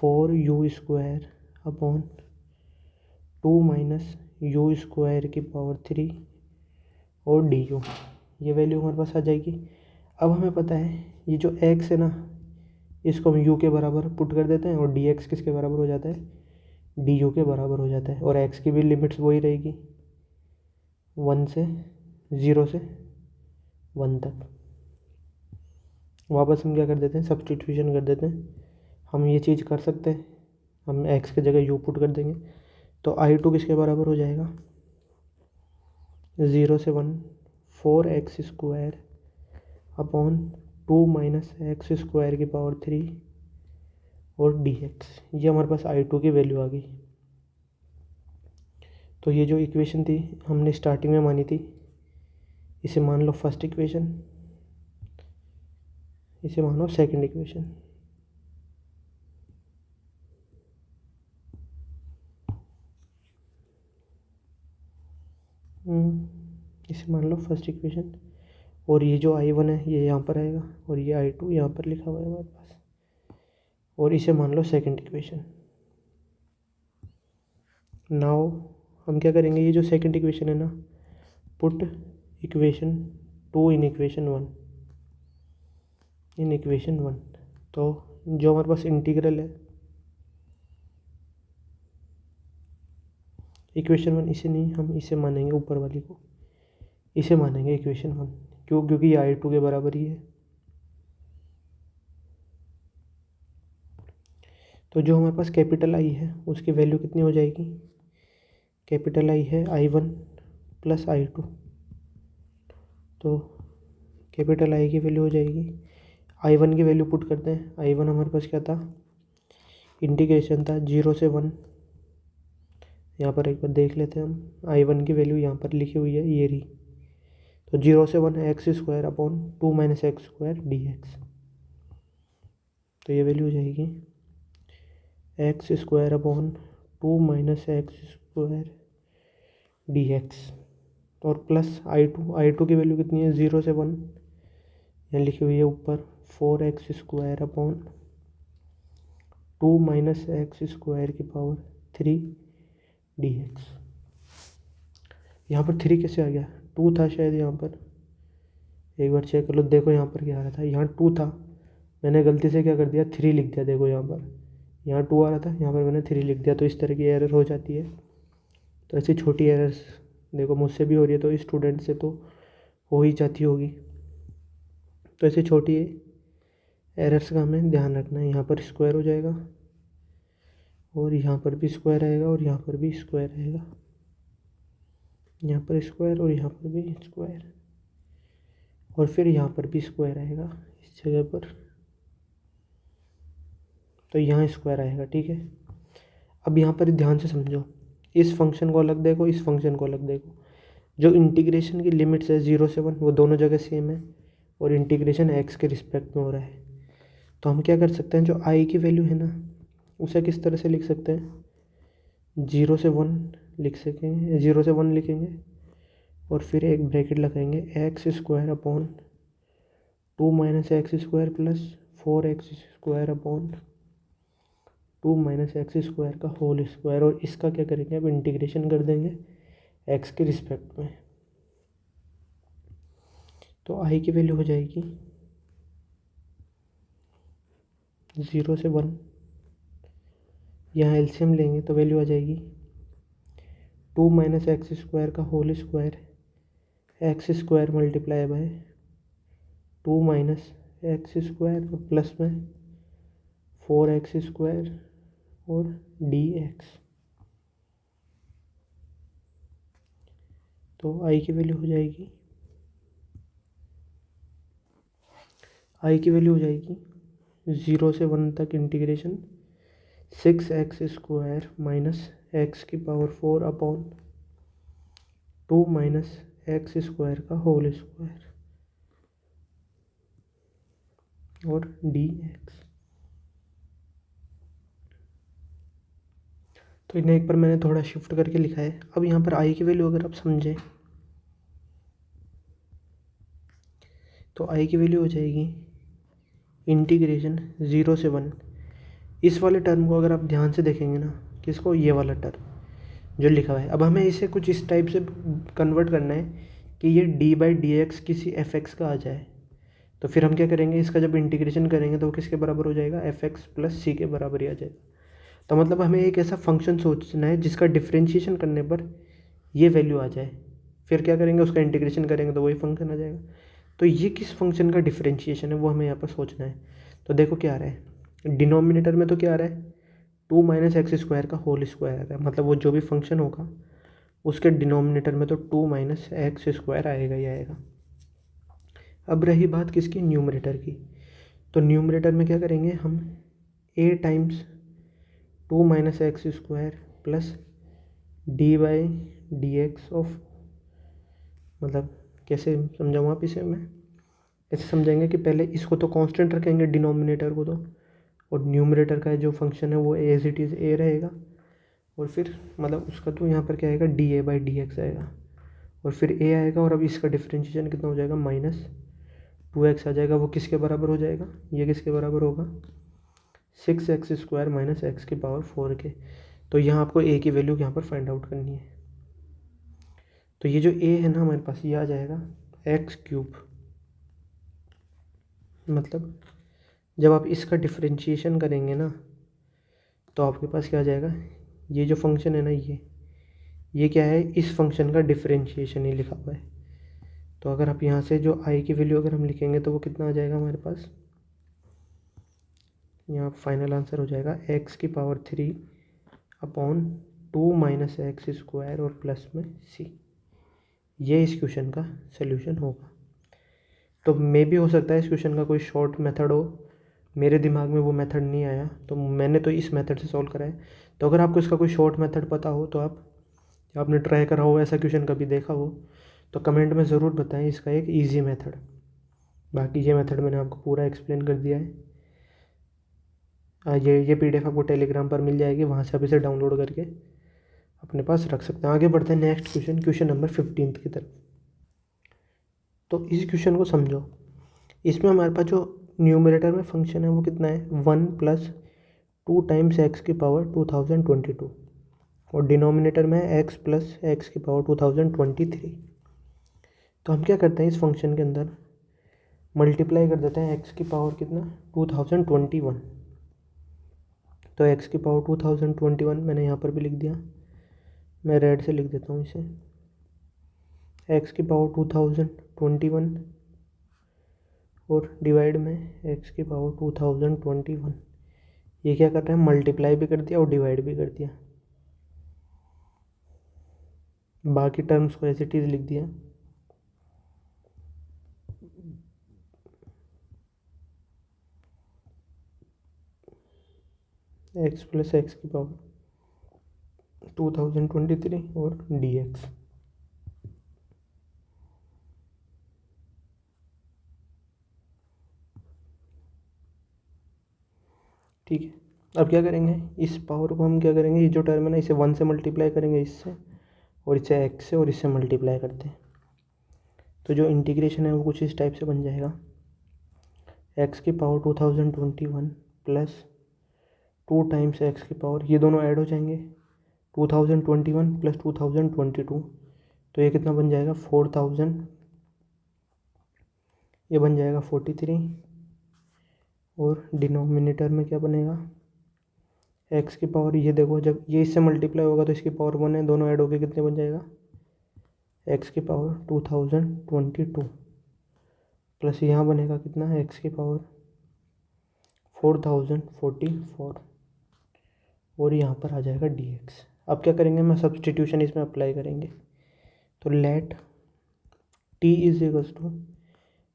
Speaker 1: 4u square upon 2 minus u square की पावर 3 और du, ये वैल्यू हमारे पास आ जाएगी। अब हमें पता है ये जो x है ना, इसको हम u के बराबर पुट कर देते हैं, और dx किसके बराबर हो जाता है, du के बराबर हो जाता है, और x की भी लिमिट्स वही रहेगी, 0 से 1 तक। वापस हम क्या कर देते हैं, सब्स्टिट्यूशन कर देते हैं। हम ये चीज़ कर सकते हैं, हम x की जगह u पुट कर देंगे, तो i2 किसके बराबर हो जाएगा, 0 से 1, 4x square upon 2 minus x square की पावर 3 और dx, ये हमारे पास i2 की वैल्यू आ गई। तो ये जो इक्वेशन थी हमने स्टार्टिंग में मानी थी, इसे मान लो फर्स्ट इक्वेशन, इसे मान लो सेकंड इक्वेशन। इसे मान लो फर्स्ट इक्वेशन, और ये जो I1 है ये यहाँ पर आएगा, और ये I2 यहाँ पर लिखा हुआ है हमारे पास, और इसे मान लो सेकंड इक्वेशन। नाउ हम क्या करेंगे, ये जो सेकंड इक्वेशन है ना, put equation 2 in equation 1, in equation 1। तो जो हमारे पास इंटीग्रल है इक्वेशन 1, इसे नहीं, हम इसे मानेंगे ऊपर वाली को, इसे मानेंगे इक्वेशन 1। क्यों? क्योंकि ये I2 के बराबर ही है। तो जो हमारे पास कैपिटल I है उसकी वैल्यू कितनी हो जाएगी, कैपिटल I है I1 प्लस I2, तो कैपिटल I की वैल्यू हो जाएगी, I1 की वैल्यू पुट करते हैं। I1 हमारे पास क्या था, इंटीग्रेशन था 0 से 1, यहाँ पर एक बार देख लेते हैं हम। I1 की वैल्यू यहाँ पर लिखी हुई है, ये रही। तो 0 से 1 x square upon 2 minus x square D x, तो ये वैल्यू हो जाएगी x square upon 2 minus x square D X, और प्लस I2 की वैल्यू कितनी है, 0 से 1, यहाँ लिखी हुई है ऊपर 4x square upon 2 minus x square की पावर 3 डी एक्स। यहाँ पर 3 कैसे आ गया, 2 था शायद यहाँ पर, एक बार चेक कर लो। देखो यहाँ पर क्या आ रहा था, यहाँ 2 था, मैंने गलती से क्या कर दिया, 3 लिख दिया। देखो यहाँ 2 आ रहा था, यहाँ पर मैंने 3 लिख दिया। तो इस तरह की एरर हो जाती है। तो ऐसी छोटी एरर्स देखो मुझसे भी हो रही है, तो स्टूडेंट से तो हो ही जाती होगी। तो ऐसी छोटी एरर्स का हमें ध्यान रखना है। यहाँ पर स्क्वायर हो जाएगा, और यहाँ पर भी स्क्वायर आएगा, और यहाँ पर भी स्क्वायर आएगा, यहाँ पर स्क्वायर और यहाँ पर भी स्क्वायर, और फिर यहाँ पर भी स्क्वायर आएगा इस जगह पर, तो यहाँ स्क्वायर आएगा। ठीक है, अब यहाँ पर ध्यान से समझो, इस फंक्शन को अलग देखो, इस फंक्शन को अलग देखो। जो इंटीग्रेशन की लिमिट्स है 0 से 1, वो दोनों जगह सेम है, और इंटीग्रेशन एक्स के रिस्पेक्ट में हो रहा है। तो हम क्या कर सकते हैं, जो आई की वैल्यू है ना, उसे किस तरह से लिख सकते हैं, 0 से 1 लिख सकेंगे, 0 से 1 लिखेंगे, और फिर एक ब्रैकेट लगाएंगे, x square upon 2 minus x square plus 4x square upon 2 minus x square का होल स्क्वायर, और इसका क्या करेंगे, अब इंटीग्रेशन कर देंगे एक्स के रिस्पेक्ट में। तो आई की वैल्यू हो जाएगी 0 से 1, यहाँ एलसीएम लेंगे तो वैल्यू आ जाएगी 2 माइनस एक्स स्क्वायर का whole square, x square multiply by 2 minus x square, और प्लस में 4x स्क्वायर और dx। तो आई की वैल्यू हो जाएगी, आई की वैल्यू हो जाएगी 0 से 1 तक integration 6x square minus x की power 4 upon 2 minus x square का होल स्क्वायर और dx। तो इन्हें एक बार मैंने थोड़ा शिफ्ट करके लिखा है। अब यहाँ पर आई की वैल्यू अगर आप समझें, तो आई की वैल्यू हो जाएगी इंटीग्रेशन 0 से 1। इस वाले टर्म को अगर आप ध्यान से देखेंगे ना, किसको, ये वाला टर्म जो लिखा हुआ है। अब हमें इसे कुछ इस टाइप से कन्वर्ट करना है कि ये d/dx किसी fx का आ जाए। तो फिर हम क्या करेंगे, इसका जब इंटीग्रेशन करेंगे तो वो किसके बराबर हो जाएगा, fx प्लस c के बराबर ही आ जाएगा। तो मतलब हमें एक ऐसा फंक्शन सोचना है जिसका डिफ्रेंशिएशन करने पर ये वैल्यू आ जाए। फिर क्या करेंगे, उसका इंटीग्रेशन करेंगे तो वही फंक्शन आ जाएगा। तो ये किस फंक्शन का डिफ्रेंशिएशन है वो हमें यहाँ पर सोचना है। तो देखो क्या आ रहा है, डिनोमिनेटर में तो क्या आ रहा है, 2 माइनस एक्स स्क्वायर का होल स्क्वायर आ रहा है। मतलब वो जो भी फंक्शन होगा उसके डिनोमिनेटर में तो 2 माइनस एक्स स्क्वायर आएगा ही आएगा। अब रही बात किसकी, न्यूमरेटर की। तो न्यूमरेटर में क्या करेंगे हम, a times 2 minus x square plus d/dx of, मतलब कैसे समझाऊँ आप इसे मैं? ऐसे समझाएंगे कि पहले इसको तो कांस्टेंट रखेंगे, डिनोमिनेटर को तो, और न्यूमरेटर का जो फंक्शन है वो एज इट इज़ ए रहेगा, और फिर मतलब उसका तो यहाँ पर क्या आएगा, D A by d x आएगा, और फिर ए आएगा, और अब इसका डिफ्रेंशिएशन कितना हो जाएगा, -2x आ जाएगा। वो किसके बराबर हो जाएगा, ये किसके बराबर होगा, 6x² माइनस एक्स की पावर 4 के। तो यहाँ आपको ए की वैल्यू यहाँ पर फाइंड आउट करनी है। तो ये जो ए है ना हमारे पास, ये आ जाएगा x³। मतलब जब आप इसका डिफ्रेंशिएशन करेंगे ना तो आपके पास क्या आ जाएगा, ये जो फंक्शन है ना, ये क्या है, इस फंक्शन का डिफ्रेंशिएशन ही लिखा हुआ है। तो अगर आप यहाँ से जो आई की वैल्यू अगर हम लिखेंगे तो वो कितना आ जाएगा हमारे पास, यहाँ फाइनल आंसर हो जाएगा x³ upon 2 minus x square और प्लस में c। ये इस क्वेश्चन का सल्यूशन होगा। तो मे भी हो सकता है इस क्वेश्चन का कोई शॉर्ट मेथड हो, मेरे दिमाग में वो मेथड नहीं आया, तो मैंने तो इस मेथड से सॉल्व करा है। तो अगर आपको इसका कोई शॉर्ट मेथड पता हो, तो आपने ट्राई करा हो, ऐसा क्वेश्चन कभी देखा हो, तो कमेंट में ज़रूर बताएं इसका एक इजी मेथड। बाकी ये मेथड मैंने आपको पूरा एक्सप्लेन कर दिया है। ये PDF आपको टेलीग्राम पर मिल जाएगी, वहाँ से आप इसे डाउनलोड करके अपने पास रख सकते हैं। आगे बढ़ते हैं नेक्स्ट क्वेश्चन नंबर 15 की तरफ। तो इस क्वेश्चन को समझो। इसमें हमारे पास जो न्यूमरेटर में फंक्शन है वो कितना है, 1 + 2 टाइम्स एक्स की पावर 2022, और डिनोमिनेटर में x + x की पावर 2023। तो हम क्या करते हैं, इस फंक्शन के अंदर मल्टीप्लाई कर देते हैं x की पावर कितना, 2021। तो x की पावर 2021 मैंने यहाँ पर भी लिख दिया, मैं रेड से लिख देता हूँ इसे, x की पावर 2021 और डिवाइड में x की पावर 2021। ये क्या कर रहे हैं, मल्टीप्लाई भी कर दिया और डिवाइड भी कर दिया, बाकी टर्म्स को एज इट इज़ लिख दिया। x + x की पावर 2023 और dx। ठीक है, अब क्या करेंगे, इस पावर को हम क्या करेंगे, ये जो टर्म है ना, इसे 1 से मल्टीप्लाई करेंगे इससे, और इसे x से और इससे मल्टीप्लाई करते हैं। तो जो इंटीग्रेशन है वो कुछ इस टाइप से बन जाएगा, x की पावर 2021 प्लस 2 टाइम्स x की पावर, ये दोनों ऐड हो जाएंगे, 2021 + 2022, तो ये कितना बन जाएगा, 4000, ये बन जाएगा 43, और डिनोमिनेटर में क्या बनेगा, x की पावर, ये देखो जब ये इससे मल्टीप्लाई होगा तो इसकी पावर 1 है, दोनों ऐड होके कितने बन जाएगा, x की पावर 2022 प्लस यहाँ बनेगा कितना, x की पावर 4044, और यहाँ पर आ जाएगा dx। अब क्या करेंगे, मैं सब्सटीट्यूशन इसमें अप्लाई करेंगे। तो लेट t =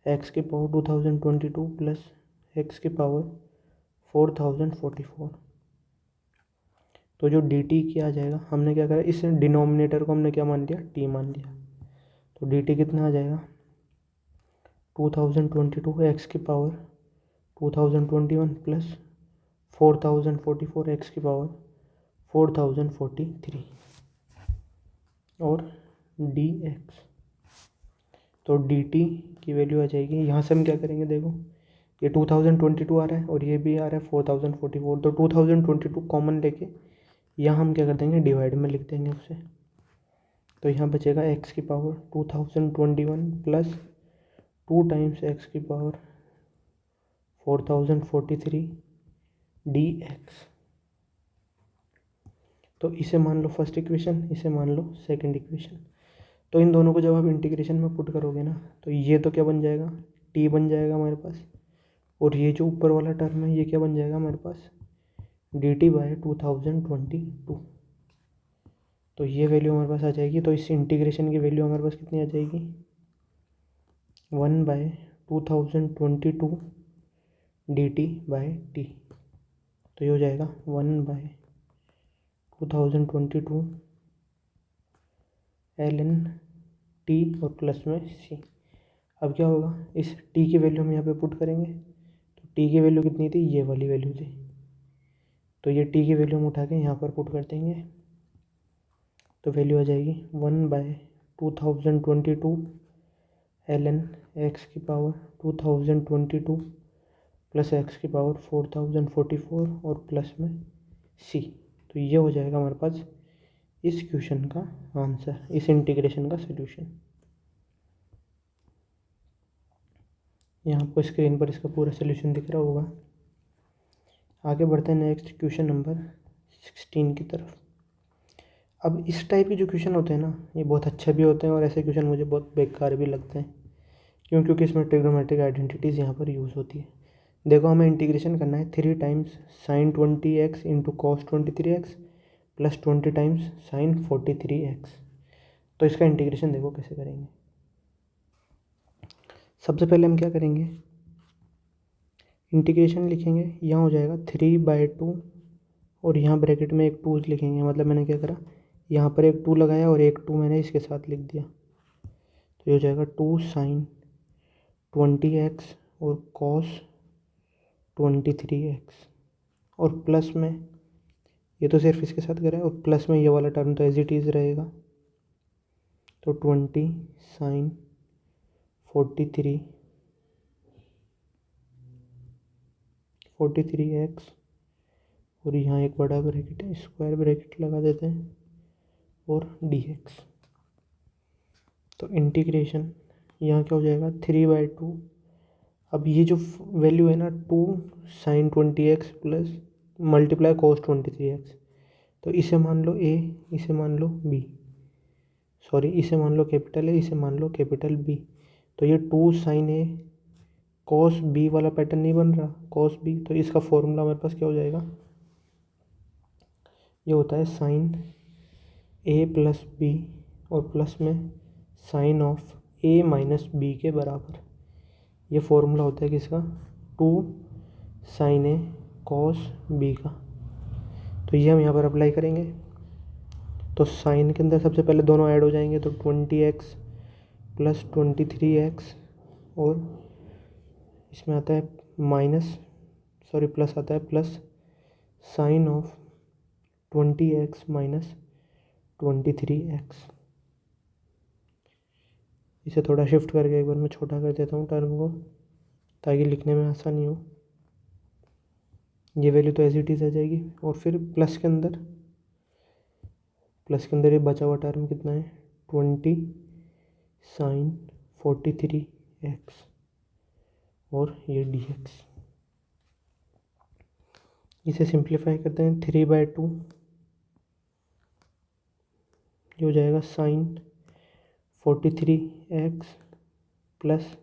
Speaker 1: x की पावर 2022 प्लस x की पावर 4044। तो जो dt क्या आ जाएगा, हमने क्या करा, इस डिनोमिनेटर को हमने क्या मान लिया, t मान लिया। तो dt कितना आ जाएगा, 2022 x की पावर 2021 प्लस 4044 x की पावर 4043 और dx। तो dt की वैल्यू आ जाएगी, यहाँ से हम क्या करेंगे, देखो ये 2022 आ रहा है और ये भी आ रहा है 4044, तो 2022 कॉमन लेके यहाँ हम क्या कर देंगे, डिवाइड में लिख देंगे उसे। तो यहाँ बचेगा x की पावर 2021 प्लस 2 टाइम्स x की पावर 4043 dx। तो इसे मान लो फर्स्ट इक्वेशन, इसे मान लो सेकंड इक्वेशन। तो इन दोनों को जब आप इंटीग्रेशन में पुट करोगे ना, तो ये तो क्या बन जाएगा, t बन जाएगा हमारे पास, और ये जो ऊपर वाला टर्म है ये क्या बन जाएगा हमारे पास, dt/2022। तो ये वैल्यू हमारे पास आ जाएगी। तो इस इंटीग्रेशन की वैल्यू हमारे पास कितनी आ जाएगी, 1/2022 dt/t। तो ये हो जाएगा 1/2022 ln टी और प्लस में सी। अब क्या होगा, इस टी की वैल्यू हम यहाँ पे पुट करेंगे। तो टी की वैल्यू कितनी थी, ये वाली वैल्यू थी, तो ये टी की वैल्यू हम उठा के यहाँ पर पुट कर देंगे। तो वैल्यू आ जाएगी 1/2022 ln x की पावर 2022 प्लस एक्स की पावर 4044 और प्लस में सी। तो ये हो जाएगा हमारे पास इस क्वेश्चन का आंसर, इस इंटीग्रेशन का सलूशन। यहाँ आपको स्क्रीन पर इसका पूरा सलूशन दिख रहा होगा। आगे बढ़ते हैं नेक्स्ट क्वेश्चन नंबर 16 की तरफ। अब इस टाइप के जो क्वेश्चन होते हैं ना, ये बहुत अच्छे भी होते हैं और ऐसे क्वेश्चन मुझे बहुत बेकार भी लगते हैं। क्यों? क्योंकि इसमें ट्रिग्नोमेट्रिक आइडेंटिटीज़ यहाँ पर यूज़ होती है। देखो, हमें इंटीग्रेशन करना है 3 times sin 20x into cos 23x plus 20 times sin 43x। तो इसका इंटीग्रेशन देखो कैसे करेंगे। सबसे पहले हम क्या करेंगे, इंटीग्रेशन लिखेंगे। यहाँ हो जाएगा 3/2 और यहाँ ब्रैकेट में एक 2 लिखेंगे। मतलब मैंने क्या करा, यहाँ पर एक 2 लगाया और एक 2 मैंने इसके साथ लिख दिया। तो ये हो जाएगा 2 sin 20x और cos 23x और प्लस में, ये तो सिर्फ इसके साथ करा है, और प्लस में ये वाला टर्म तो एज इट इज़ रहेगा। तो 20 sin 43x और यहाँ एक बड़ा ब्रैकेट है, स्क्वायर ब्रैकेट लगा देते हैं और dx। तो इंटीग्रेशन यहाँ क्या हो जाएगा 3/2। अब ये जो वैल्यू है ना 2 sin 20x plus multiply cos 23x, तो इसे मान लो a, इसे मान लो b, सॉरी इसे मान लो कैपिटल A, इसे मान लो कैपिटल B। तो ये 2 sin A cos B वाला पैटर्न नहीं बन रहा, cos B। तो इसका फॉर्मूला हमारे पास क्या हो जाएगा, ये होता है sin A प्लस B और प्लस में sine of A minus B के बराबर। ये फॉर्मूला होता है किसका, 2 sin A cos B का। तो ये हम यहाँ पर अप्लाई करेंगे। तो साइन के अंदर सबसे पहले दोनों ऐड हो जाएंगे, तो 20x प्लस 23x और इसमें आता है माइनस, सॉरी प्लस आता है, plus sign of 20x minus 23x। इसे थोड़ा शिफ्ट करके एक बार मैं छोटा कर देता हूँ टर्म को, ताकि लिखने में आसानी हो। ये वैल्यू तो एज इट इज़ आ जाएगी और फिर प्लस के अंदर ये बचा हुआ टर्म कितना है, 20 sin 43x और ये dx। इसे सिंप्लीफाई करते हैं 3/2, ये हो जाएगा sin 43x plus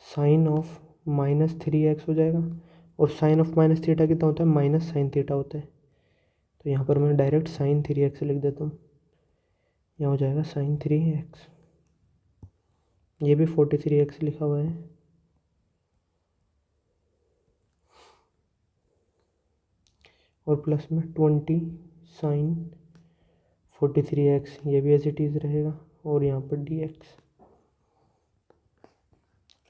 Speaker 1: sign of minus 3x हो जाएगा। और साइन ऑफ माइनस थीटा कितना होता है, माइनस साइन थीटा होता है। तो यहाँ पर मैं डायरेक्ट sin 3x लिख देता हूँ। यहाँ हो जाएगा sin 3x, ये भी 43x लिखा हुआ है। और प्लस में 20 sin 43x, ये भी एज इट इज़ रहेगा और यहाँ पर dx।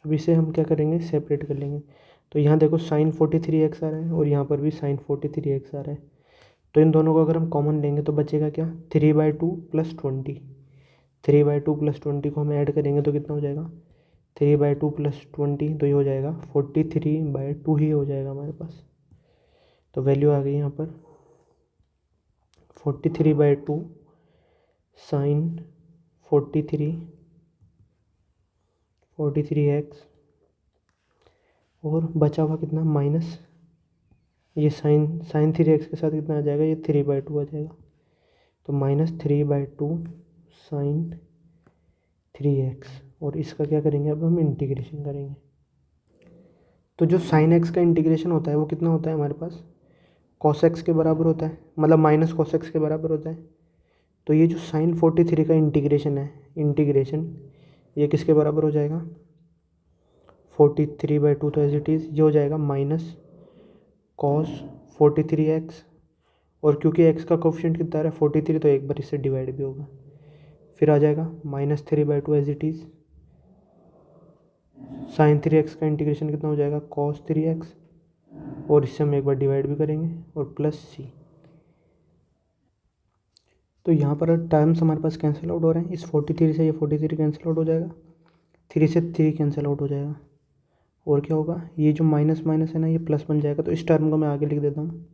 Speaker 1: अब इसे हम क्या करेंगे, सेपरेट कर लेंगे। तो यहाँ देखो sin 43x आ रहा है और यहाँ पर भी sin 43x आ रहा है। तो इन दोनों को अगर हम कॉमन लेंगे तो बचेगा क्या, 3/2 प्लस 20। 3/2 प्लस 20 को हम ऐड करेंगे तो कितना हो जाएगा, 3/2 प्लस 20, तो ये हो जाएगा 43/2 ही हो जाएगा हमारे पास। तो वैल्यू आ गई यहाँ पर 43/2 sin 43x और बचा हुआ कितना, माइनस ये sin 3x के साथ कितना आ जाएगा, ये 3/2 आ जाएगा। तो माइनस 3/2 sin 3x और इसका क्या करेंगे, अब हम इंटीग्रेशन करेंगे। तो जो sin x का इंटीग्रेशन होता है वो कितना होता है हमारे पास, cos x के बराबर होता है, मतलब माइनस cos x के बराबर होता है। तो ये जो sin 43 का इंटीग्रेशन है, ये किसके बराबर हो जाएगा, 43/2, तो एज इट इज़ ये हो जाएगा माइनस cos 43x। और क्योंकि x का कोफिशिएंट कितना आ रहा है 43, तो एक बार इससे डिवाइड भी होगा। फिर आ जाएगा -3/2 as it is. Sign 3x का इंटीग्रेशन कितना हो जाएगा, cos 3x, और इससे हम एक बार डिवाइड भी करेंगे, और प्लस c। तो यहाँ पर टर्म्स हमारे पास कैंसिल आउट हो रहे हैं। इस 43 से ये 43 कैंसिल आउट हो जाएगा, 3 से 3 कैंसिल आउट हो जाएगा, और क्या होगा, ये जो माइनस माइनस है ना ये प्लस बन जाएगा। तो इस टर्म को मैं आगे लिख देता हूँ,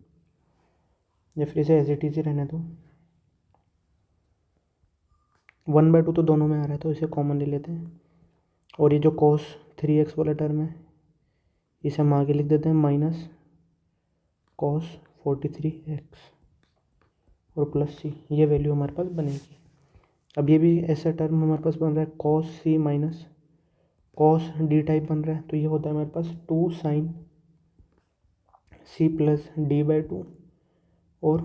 Speaker 1: या फिर इसे एज इट इज ही रहने दो। 1/2 तो दोनों में आ रहा है तो इसे कॉमन ले लेते हैं, और ये जो cos 3x वाला टर्म है इसे हम आगे लिख देते हैं माइनस cos 43x और प्लस c। ये वैल्यू हमारे पास बनेगी। अब ये भी ऐसा टर्म हमारे पास बन रहा है cos c minus cos d type बन रहा है, तो ये होता है हमारे पास 2 sin c प्लस d/2, और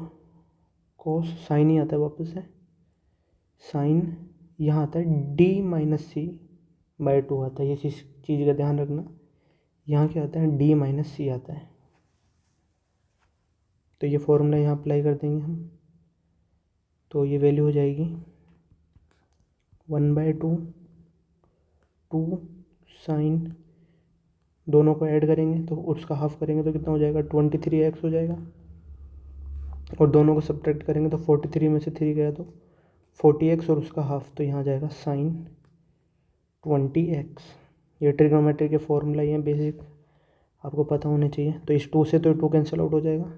Speaker 1: cos साइन ही आता है वापस से, साइन यहाँ आता है d-c/2 आता है। ये चीज़ का ध्यान रखना, यहाँ क्या आता है, d-c आता है। तो ये फॉर्मूला यहाँ अप्लाई कर देंगे हम, तो ये वैल्यू हो जाएगी 1/2 2 साइन, दोनों को ऐड करेंगे तो उसका हाफ करेंगे तो कितना हो जाएगा, 23x हो जाएगा, और दोनों को सब्ट्रैक्ट करेंगे तो 43 में से 3 गया तो 40x, और उसका हाफ, तो यहाँ जाएगा साइन 20x। ये ट्रिग्नोमेट्री के फॉर्मूला ही हैं बेसिक, आपको पता होने चाहिए। तो इस 2 से तो 2 कैंसिल आउट हो जाएगा,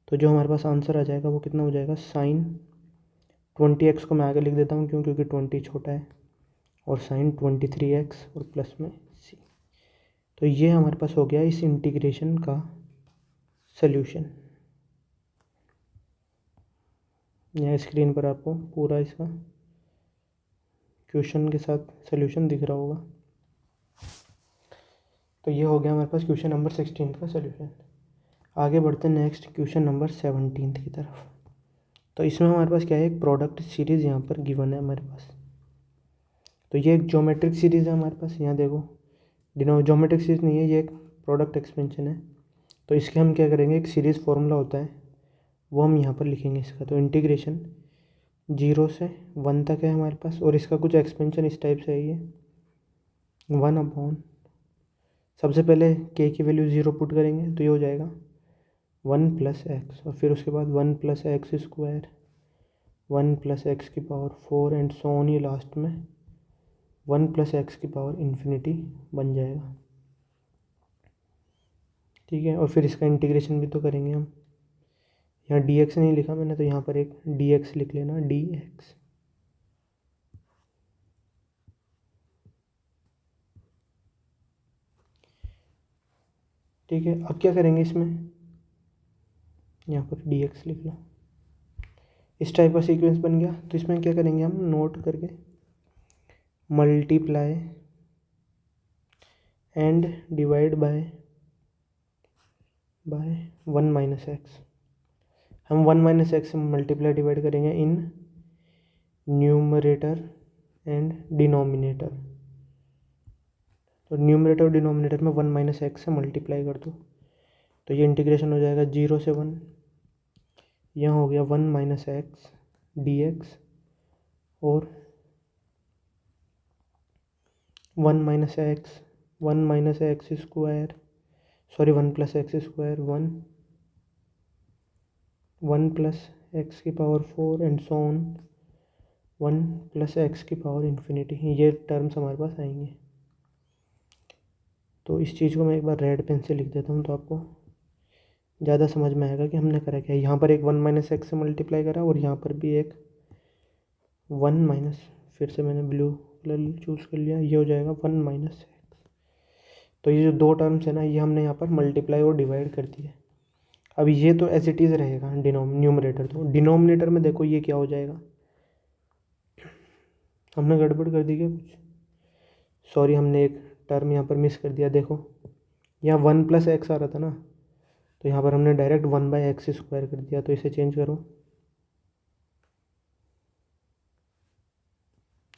Speaker 1: तो जो हमारे पास आंसर आ जाएगा वो कितना हो जाएगा, साइन 20x को मैं आगे लिख देता हूँ क्योंकि 20 छोटा है, और साइन 23x और प्लस में c। तो ये हमारे पास हो गया इस इंटीग्रेशन का सल्यूशन। यहाँ स्क्रीन पर आपको पूरा इसका क्वेश्चन के साथ सल्यूशन दिख रहा होगा। तो ये हो गया हमारे पास क्वेश्चन नंबर 16 का सल्यूशन। आगे बढ़ते हैं नेक्स्ट क्वेश्चन नंबर 17 की तरफ। तो इसमें हमारे पास क्या है, एक प्रोडक्ट सीरीज़ यहाँ पर गिवन है हमारे पास। तो ये एक ज्योमेट्रिक सीरीज़ है हमारे पास, यहाँ देखो ज्योमेट्रिक सीरीज़ नहीं है, ये एक प्रोडक्ट एक्सपेंशन है। तो इसके हम क्या करेंगे, एक सीरीज़ फार्मूला होता है वो हम यहाँ पर लिखेंगे इसका। तो इंटीग्रेशन 0 से 1 तक है हमारे पास, और इसका कुछ एक्सपेंशन इस टाइप से है, ये 1/, सबसे पहले k की वैल्यू 0 पुट करेंगे तो ये हो जाएगा 1 + x, और फिर उसके बाद 1 + x², 1 + x⁴ and so on, ये लास्ट में 1 + x⁻∞ बन जाएगा। ठीक है, और फिर इसका इंटीग्रेशन भी तो करेंगे हम। यहाँ dx नहीं लिखा मैंने, तो यहाँ पर एक dx लिख लेना, dx। ठीक है, अब क्या करेंगे इसमें, यहाँ पर dx लिख लो। इस टाइप का सीक्वेंस बन गया, तो इसमें क्या करेंगे हम, नोट करके multiply and divide by 1 - x। हम 1 - x से मल्टीप्लाई डिवाइड करेंगे इन न्यूमरेटर एंड डिनोमिनेटर। तो न्यूमरेटर और डिनोमिनेटर में 1 - x से मल्टीप्लाई कर दो, तो ये इंटीग्रेशन हो जाएगा 0 से 1। यहाँ हो गया 1 - x dx, और 1 - x 1 - x², sorry 1 + x², 1 + x⁴ and so on 1 + x⁻∞। ये टर्म्स हमारे पास आएंगे। तो इस चीज़ को मैं एक बार रेड पेन से लिख देता हूँ, तो आपको ज़्यादा समझ में आएगा कि हमने करा क्या है। यहाँ पर एक 1 - x से मल्टीप्लाई करा, और यहाँ पर भी एक 1 - फिर से मैंने ब्लू कलर चूज़ कर लिया, ये हो जाएगा 1 - x। तो ये जो दो टर्म्स है ना, ये हमने यहाँ पर मल्टीप्लाई और डिवाइड कर दिए। अब ये तो एज इट इज़ रहेगा न्यूमरेटर। तो डिनोमिनेटर में देखो ये क्या हो जाएगा, हमने गड़बड़ कर दी क्या कुछ, सॉरी हमने एक टर्म यहाँ पर मिस कर दिया। देखो यहाँ 1 + x आ रहा था ना, तो यहाँ पर हमने डायरेक्ट 1/x² कर दिया, तो इसे चेंज करो,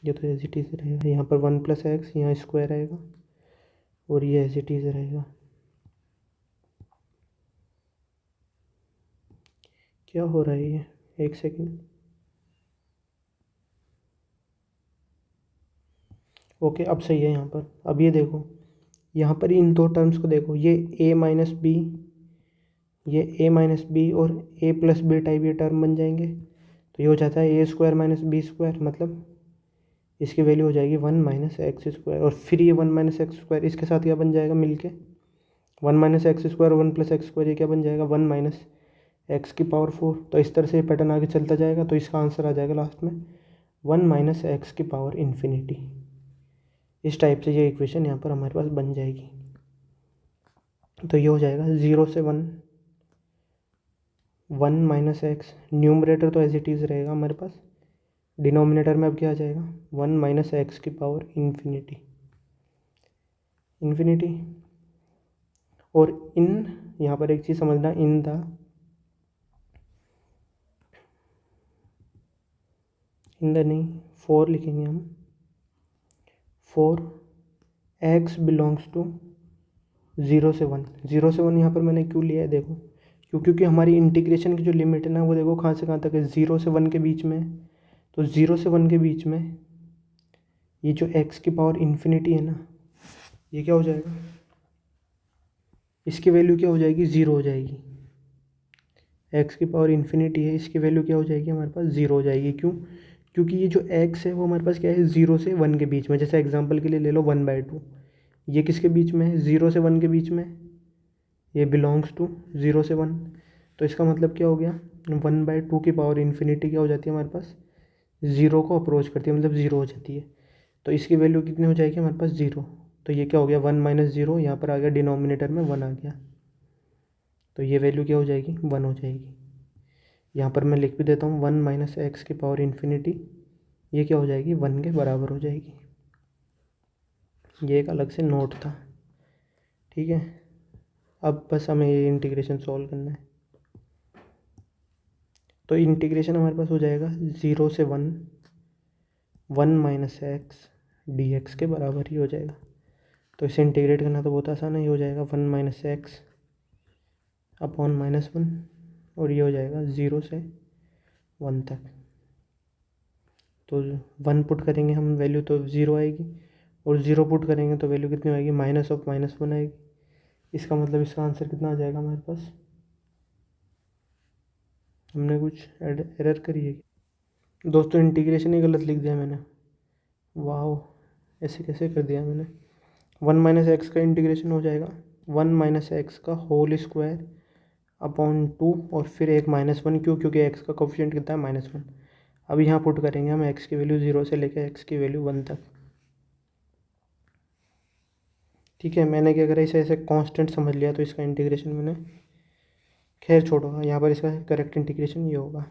Speaker 1: ये तो एज इट इज़ रहेगा। यहाँ पर 1 + x, यहाँ स्क्वायर आएगा, और ये एज इट इज़ रहेगा। क्या हो रहा है ये, एक सेकेंड। ओके, अब सही है यहाँ पर। अब ये देखो, यहाँ पर इन दो टर्म्स को देखो, ये a माइनस बी, ये a माइनस बी और a प्लस बी टाइप ये टर्म बन जाएंगे। तो ये हो जाता है ए स्क्वायर माइनस बी स्क्वायर, मतलब इसकी वैल्यू हो जाएगी 1 माइनस एक्स स्क्वायर। और फिर ये 1 माइनस एक्स स्क्वायर इसके साथ क्या बन जाएगा मिलके, 1 minus x square 1 plus x square, ये क्या बन जाएगा 1 माइनस एक्स की पावर 4। तो इस तरह से ये पैटर्न आगे चलता जाएगा। तो इसका आंसर आ जाएगा लास्ट में 1 माइनस एक्स की पावर इन्फिनिटी। इस टाइप से ये इक्वेशन यहाँ पर हमारे पास बन जाएगी। तो ये हो जाएगा 0 से 1, 1 माइनस एक्स, न्यूमरेटर तो एज इट इज़ रहेगा हमारे पास, डिनोमिनेटर में अब क्या आ जाएगा 1 माइनस एक्स की पावर इन्फिनिटी, इन्फिनिटी। और इन यहाँ पर एक चीज़ समझना, इन द नहीं, 4 लिखेंगे हम, 4 एक्स बिलोंग्स टू 0 से 1। 0 से 1 यहाँ पर मैंने क्यों लिया है देखो, क्योंकि हमारी इंटीग्रेशन की जो लिमिट है ना, वो देखो कहाँ से कहाँ तक है, 0 से 1 के बीच में है। तो 0 से 1 के बीच में ये जो x की पावर इन्फिनिटी है ना, ये क्या हो जाएगा, इसकी वैल्यू क्या हो जाएगी, 0 हो जाएगी। x की पावर इन्फिनिटी है, इसकी वैल्यू क्या हो जाएगी हमारे पास, 0 हो जाएगी। क्यों, क्योंकि ये जो x है वो हमारे पास क्या है, 0 से 1 के बीच में। जैसे एग्जांपल के लिए ले लो 1/2, ये किसके बीच में है, 0 से 1 के बीच में, ये बिलोंग्स टू 0 से 1। तो इसका मतलब क्या हो गया, 1/2 की पावर इन्फिनिटी क्या हो जाती है हमारे पास, 0 को अप्रोच करती है, मतलब 0 हो जाती है। तो इसकी वैल्यू कितनी हो जाएगी हमारे पास, 0। तो ये क्या हो गया 1 माइनस 0, यहाँ पर आ गया डिनोमिनेटर में 1 आ गया। तो ये वैल्यू क्या हो जाएगी, 1 हो जाएगी। यहाँ पर मैं लिख भी देता हूँ 1 माइनस एक्स की पावर इन्फिनिटी, ये क्या हो जाएगी 1 के बराबर हो जाएगी। ये एक अलग से नोट था, ठीक है। अब बस हमें ये इंटीग्रेशन सॉल्व करना है। तो इंटीग्रेशन हमारे पास हो जाएगा 0 से 1, 1 माइनस एक्स डी एक्स के बराबर ही हो जाएगा। तो इसे इंटीग्रेट करना तो बहुत आसान है, ये हो जाएगा 1 माइनस एक्स अपॉन -1, और ये हो जाएगा 0 से 1 तक। तो 1 पुट करेंगे हम, वैल्यू तो 0 आएगी, और 0 पुट करेंगे तो वैल्यू कितनी आएगी, -(-1) आएगी। इसका मतलब इसका आंसर कितना आ जाएगा हमारे पास, हमने कुछ एरर करी है दोस्तों, इंटीग्रेशन ही गलत लिख दिया मैंने। वाह, ऐसे कैसे कर दिया मैंने। 1 माइनस एक्स का इंटीग्रेशन हो जाएगा 1 माइनस एक्स का होल स्क्वायर अपॉन 2, और फिर एक -1, क्योंकि एक्स का कोफिशिएंट कितना है, -1। अब यहाँ पुट करेंगे हम एक्स की वैल्यू 0 से लेकर एक्स की वैल्यू 1 तक, ठीक है। मैंने क्या करा, इसे ऐसे कांस्टेंट समझ लिया, तो इसका इंटीग्रेशन मैंने, खैर छोड़ो, यहाँ पर इसका करेक्ट इंटीग्रेशन ये होगा।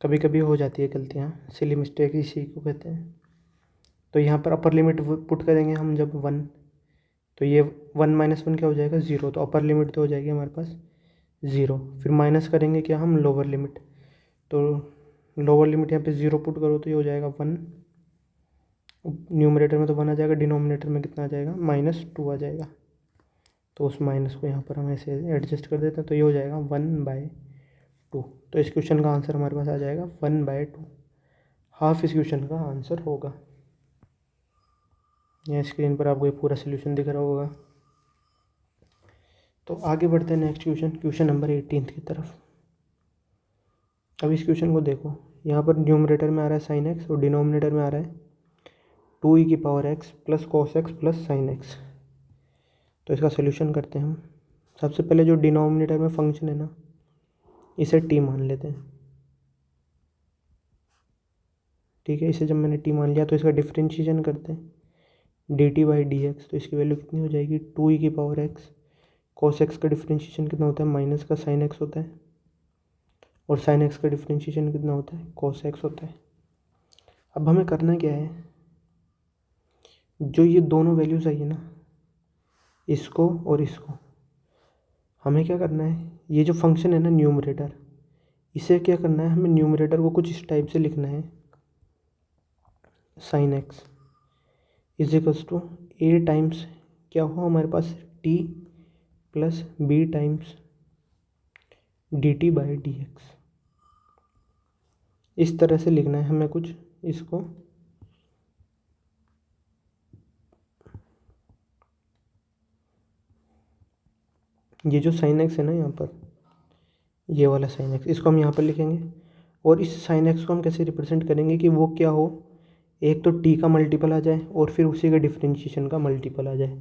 Speaker 1: कभी कभी हो जाती है गलतियाँ, सिली मिस्टेक इसी को कहते हैं। तो यहाँ पर अपर लिमिट पुट करेंगे हम जब 1, तो ये 1 माइनस 1 क्या हो जाएगा, 0। तो अपर लिमिट तो हो जाएगी हमारे पास 0। फिर माइनस करेंगे क्या हम, लोअर लिमिट। तो लोअर लिमिट यहाँ पे 0 पुट करो तो ये हो जाएगा 1, न्यूमरेटर में तो 1 आ जाएगा, डिनोमिनेटर में कितना आ जाएगा, -2 आ जाएगा। तो उस माइनस को यहाँ पर हम ऐसे एडजस्ट कर देते हैं, तो ये हो जाएगा 1/2। तो इस क्वेश्चन का आंसर हमारे पास आ जाएगा 1/2, हाफ इस क्वेश्चन का आंसर होगा। यहाँ स्क्रीन पर आपको ये पूरा सोल्यूशन दिख रहा होगा। तो आगे बढ़ते हैं नेक्स्ट क्वेश्चन नंबर 18 की तरफ। अब इस क्वेश्चन को देखो, यहाँ पर न्यूमरेटर में आ रहा है sin x और डिनोमिनेटर में आ रहा है 2e की power x plus cos x plus sin x। तो इसका सोल्यूशन करते हैं हम। सबसे पहले जो डिनोमिनेटर में फंक्शन है ना, इसे t मान लेते हैं, ठीक है। इसे जब मैंने t मान लिया तो इसका डिफ्रेंशिएशन करते हैं dt/dx। तो इसकी वैल्यू कितनी हो जाएगी, 2e की पावर x, cos x का डिफ्रेंशिएशन कितना होता है, माइनस का sin x होता है, और sin x का डिफ्रेंशिएशन कितना होता है, cos x होता है। अब हमें करना क्या है, जो ये दोनों वैल्यूज़ आई है ना, इसको और इसको, हमें क्या करना है, ये जो फंक्शन है ना न्यूमरेटर, इसे क्या करना है, हमें न्यूमरेटर को कुछ इस टाइप से लिखना है, sin x is equals to a times क्या हो हमारे पास, t plus b times dt/dx। इस तरह से लिखना है हमें कुछ इसको। ये जो साइन एक्स है ना यहाँ पर, ये वाला साइन एक्स, इसको हम यहाँ पर लिखेंगे। और इस साइन एक्स को हम कैसे रिप्रेजेंट करेंगे कि वो क्या हो, एक तो टी का मल्टीपल आ जाए और फिर उसी का डिफ्रेंशिएशन का मल्टीपल आ जाए।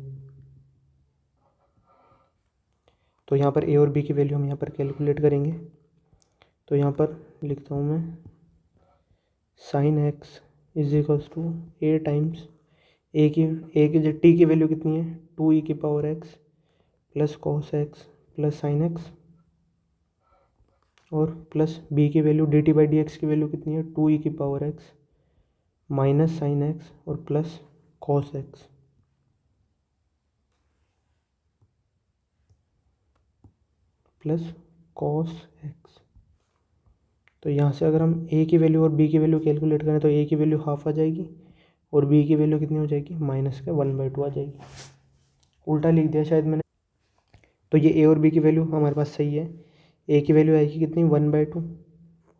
Speaker 1: तो यहाँ पर ए और बी की वैल्यू हम यहाँ पर कैलकुलेट करेंगे। तो यहाँ पर लिखता हूँ मैं, sine x is equals to a times a की जो टी की वैल्यू कितनी है, 2 की power x plus cos x plus sine x, और प्लस बी की value d t by d x की वैल्यू कितनी है, 2 की power x minus sine x और plus cos x. Plus cos x. तो यहाँ से अगर हम ए की वैल्यू और बी की वैल्यू कैलकुलेट करें तो ए की वैल्यू हाफ आ जाएगी और बी की वैल्यू कितनी हो जाएगी, माइनस के 1/2 आ जाएगी। उल्टा लिख दिया शायद मैंने। तो ये ए और बी की वैल्यू हमारे पास सही है। ए की वैल्यू आएगी कितनी, 1/2,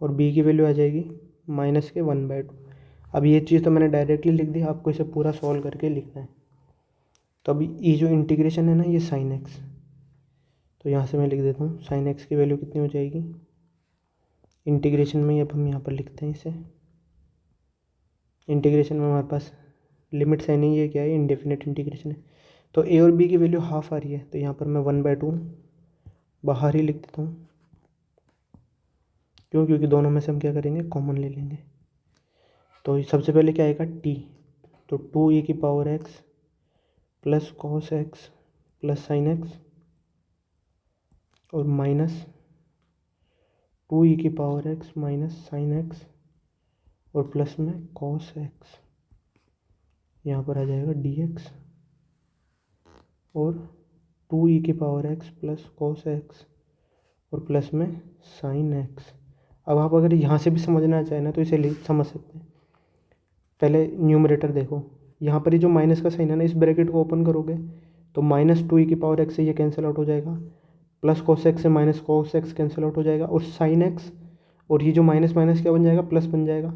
Speaker 1: और बी की वैल्यू आ जाएगी माइनस के 1/2। अब ये चीज़ तो मैंने डायरेक्टली लिख दी, आपको इसे पूरा सॉल्व करके लिखना है। तो अभी ये जो इंटीग्रेशन है ना, ये साइन एक्स, तो यहाँ से मैं लिख देता हूँ साइन एक्स की वैल्यू कितनी हो जाएगी इंटीग्रेशन में। अब हम यहाँ पर लिखते हैं इसे, इंटीग्रेशन में हमारे पास लिमिट्स है नहीं, ये क्या है, इंडेफिनिट इंटीग्रेशन है। तो ए और बी की वैल्यू हाफ आ रही है, तो यहाँ पर मैं 1/2 बाहर ही लिख देता हूँ। क्यों, क्योंकि दोनों में से हम क्या करेंगे, कॉमन ले लेंगे। तो सबसे पहले क्या आएगा, टी, तो 2 की power x plus cos x plus sine x, और माइनस 2 की power x minus sine x, और प्लस में कॉस एक्स, यहाँ पर आ जाएगा डी एक्स, और 2 की power x plus cos x और प्लस में साइन एक्स। अब आप अगर यहाँ से भी समझना चाहें ना तो इसे समझ सकते हैं। पहले न्यूमरेटर देखो, यहाँ पर ये जो माइनस का साइन है ना, इस ब्रैकेट को ओपन करोगे तो -2 की पावर एक्स से ये कैंसिल आउट हो जाएगा, प्लस कॉस एक्स से minus cos x cancel out हो जाएगा, और साइन एक्स और ये जो माइनस माइनस क्या बन जाएगा, प्लस बन जाएगा।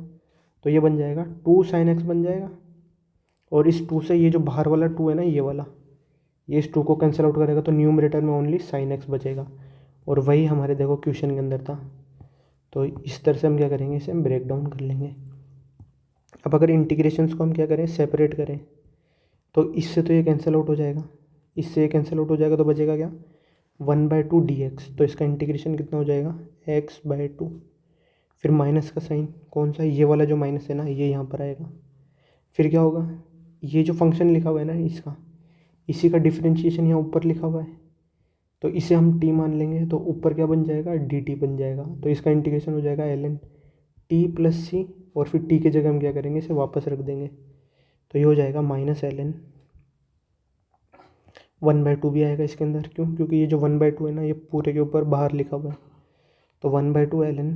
Speaker 1: तो ये बन जाएगा 2 साइन एक्स बन जाएगा, और इस 2 से ये जो बाहर वाला 2 है ना, ये वाला, ये इस 2 को कैंसिल आउट करेगा, तो न्यूमरेटर में ओनली साइन एक्स बचेगा। और वही हमारे देखो क्वेश्चन के अंदर था। तो इस तरह से हम क्या करेंगे, इसे हम ब्रेक डाउन कर लेंगे। अब अगर इंटीग्रेशंस को हम क्या करें, सेपरेट करें, तो इससे तो ये कैंसिल आउट हो जाएगा, इससे ये कैंसिल आउट हो जाएगा, तो बचेगा क्या, 1/2 dx। तो इसका इंटीग्रेशन कितना हो जाएगा, x/2। फिर माइनस का साइन कौन सा, ये वाला जो माइनस है ना, ये यहाँ पर आएगा। फिर क्या होगा, ये जो फंक्शन लिखा हुआ है ना इसका, इसी का डिफरेंशिएशन यहाँ ऊपर लिखा हुआ है, तो इसे हम t मान लेंगे, तो ऊपर क्या बन जाएगा, dt बन जाएगा। तो इसका इंटीग्रेशन हो जाएगा ln t + c, और फिर t की जगह हम क्या करेंगे, इसे वापस रख देंगे, तो ये हो जाएगा -ln 1/2 भी आएगा इसके अंदर। क्यों, क्योंकि ये जो 1/2 है ना, ये पूरे के ऊपर बाहर लिखा हुआ है, तो 1/2 ln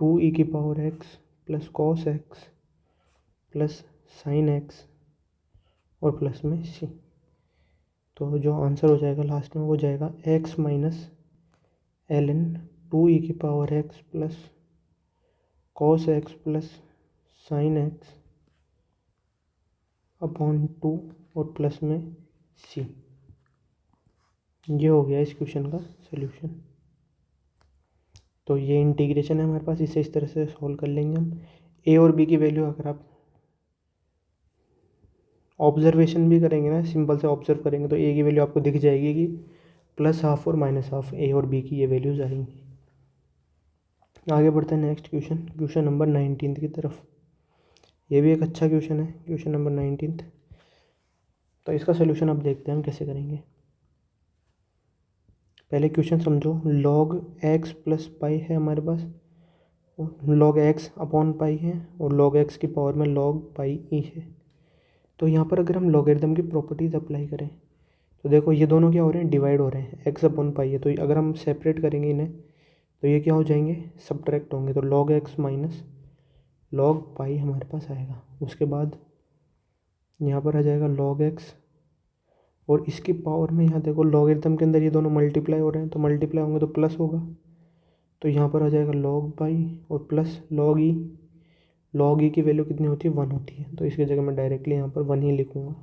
Speaker 1: 2 की power x plus cos x plus sine x और प्लस में c। तो जो आंसर हो जाएगा लास्ट में वो जाएगा x - ln 2 की power x plus cos x plus sine x upon 2 और प्लस में c। ये हो गया इस क्वेश्चन का सॉल्यूशन। तो ये इंटीग्रेशन है हमारे पास, इसे इस तरह से सॉल्व कर लेंगे हम। ए और बी की वैल्यू अगर आप ऑब्जर्वेशन भी करेंगे ना, सिंपल से ऑब्जर्व करेंगे, तो ए की वैल्यू आपको दिख जाएगी कि +½ और -½ ए और बी की ये वैल्यूज़ आएंगी। आगे बढ़ते हैं नेक्स्ट क्वेश्चन, क्वेश्चन नंबर 19 की तरफ। ये भी एक अच्छा क्वेश्चन है, क्वेश्चन नंबर 19। तो इसका सोल्यूशन अब देखते हैं हम कैसे करेंगे। पहले क्वेश्चन समझो, log x + पाई है हमारे पास, log x अपॉन पाई है, और log x की पावर में log पाई e है। तो यहाँ पर अगर हम लॉगरिदम की प्रॉपर्टीज़ अप्लाई करें तो देखो ये दोनों क्या हो रहे हैं, डिवाइड हो रहे हैं, x अपॉन पाई है। तो अगर हम सेपरेट करेंगे इन्हें तो ये क्या हो जाएंगे, सब्ट्रैक्ट होंगे, तो log x माइनस log पाई हमारे पास आएगा। उसके बाद यहाँ पर आ जाएगा log x, और इसकी पावर में यहाँ देखो लॉगरिदम के अंदर ये दोनों मल्टीप्लाई हो रहे हैं, तो मल्टीप्लाई होंगे तो प्लस होगा, तो यहाँ पर आ जाएगा log पाई और plus log e। log e की वैल्यू कितनी होती है, 1 होती है, तो इसकी जगह मैं डायरेक्टली यहाँ पर 1 ही लिखूँगा।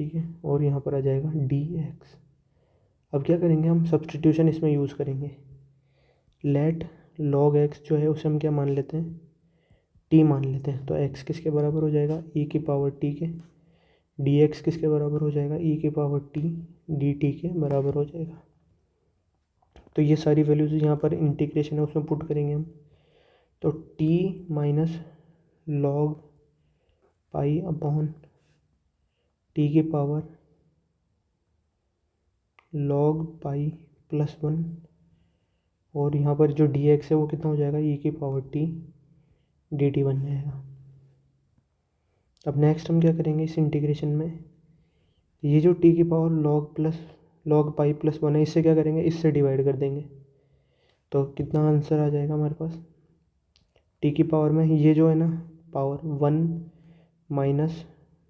Speaker 1: ठीक है, और यहाँ पर आ जाएगा dx। अब क्या करेंगे हम, सब्सटीट्यूशन इसमें यूज़ करेंगे। लेट log x जो है उसे हम क्या मान लेते हैं, t मान लेते हैं। तो x किसके बराबर हो जाएगा, e की पावर t के, dx किसके बराबर हो जाएगा, e की पावर t dt के बराबर हो जाएगा। तो ये सारी वैल्यूज़ यहाँ पर इंटीग्रेशन है उसमें पुट करेंगे हम। तो t minus log pi upon t की पावर log पाई प्लस 1, और यहाँ पर जो dx है वो कितना हो जाएगा, e की पावर t dt बन जाएगा। अब नेक्स्ट हम क्या करेंगे इस इंटीग्रेशन में, ये जो t की पावर log पाई प्लस 1 है, इससे क्या करेंगे, इससे डिवाइड कर देंगे। तो कितना आंसर आ जाएगा हमारे पास, t की पावर में ये जो है ना power 1 minus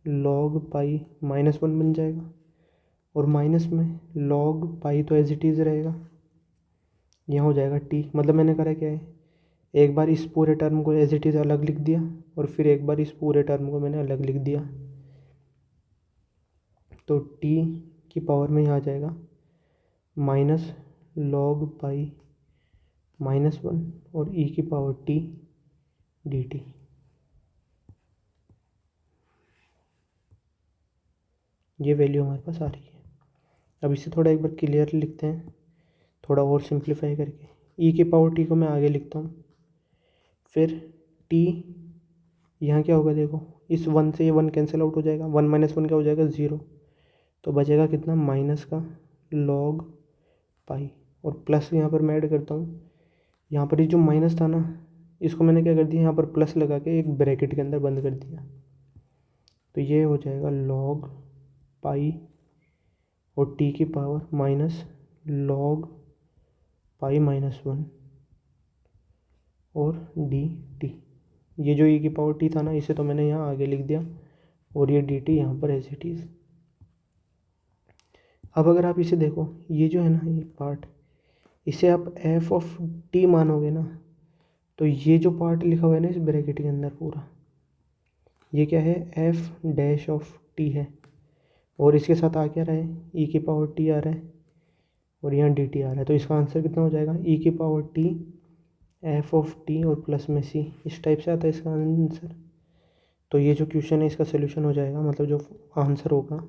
Speaker 1: log pi minus 1 बन जाएगा, और माइनस में log पाई तो एज इट इज़ रहेगा, यहाँ हो जाएगा t। मतलब मैंने करा क्या है, एक बार इस पूरे टर्म को एज इट इज़ अलग लिख दिया, और फिर एक बार इस पूरे टर्म को मैंने अलग लिख दिया। तो t की पावर में यहाँ आ जाएगा माइनस log पाई माइनस 1 और e की पावर t dt। ये वैल्यू हमारे पास आ रही है। अब इसे थोड़ा एक बार क्लियर लिखते हैं, थोड़ा और सिंप्लीफाई करके। e की पावर t को मैं आगे लिखता हूँ, फिर t यहाँ क्या होगा, देखो इस 1 से ये 1 कैंसिल आउट हो जाएगा, 1 माइनस 1 क्या हो जाएगा, 0। तो बचेगा कितना, माइनस का log पाई, और प्लस यहाँ पर मैं ऐड करता हूँ। यहाँ पर ये जो माइनस था ना, इसको मैंने क्या कर दिया, यहाँ पर प्लस लगा के एक ब्रैकेट के अंदर बंद कर दिया। तो ये हो जाएगा log पाई और t की power minus log pi minus 1 और dt। ये जो e की पावर t था ना, इसे तो मैंने यहाँ आगे लिख दिया, और ये dt यहाँ पर एज इट इज़। अब अगर आप इसे देखो, ये जो है ना ये पार्ट, इसे आप f ऑफ t मानोगे ना, तो ये जो पार्ट लिखा हुआ है ना इस ब्रैकेट के अंदर पूरा, ये क्या है, f डैश ऑफ t है, और इसके साथ आ क्या रहा है, e की पावर t आ रहा है, और यहाँ dt आ रहा है। तो इसका आंसर कितना हो जाएगा, e की power t f of t और प्लस में c, इस टाइप से आता है इसका आंसर। तो ये जो क्वेश्चन है इसका सोल्यूशन हो जाएगा, मतलब जो आंसर होगा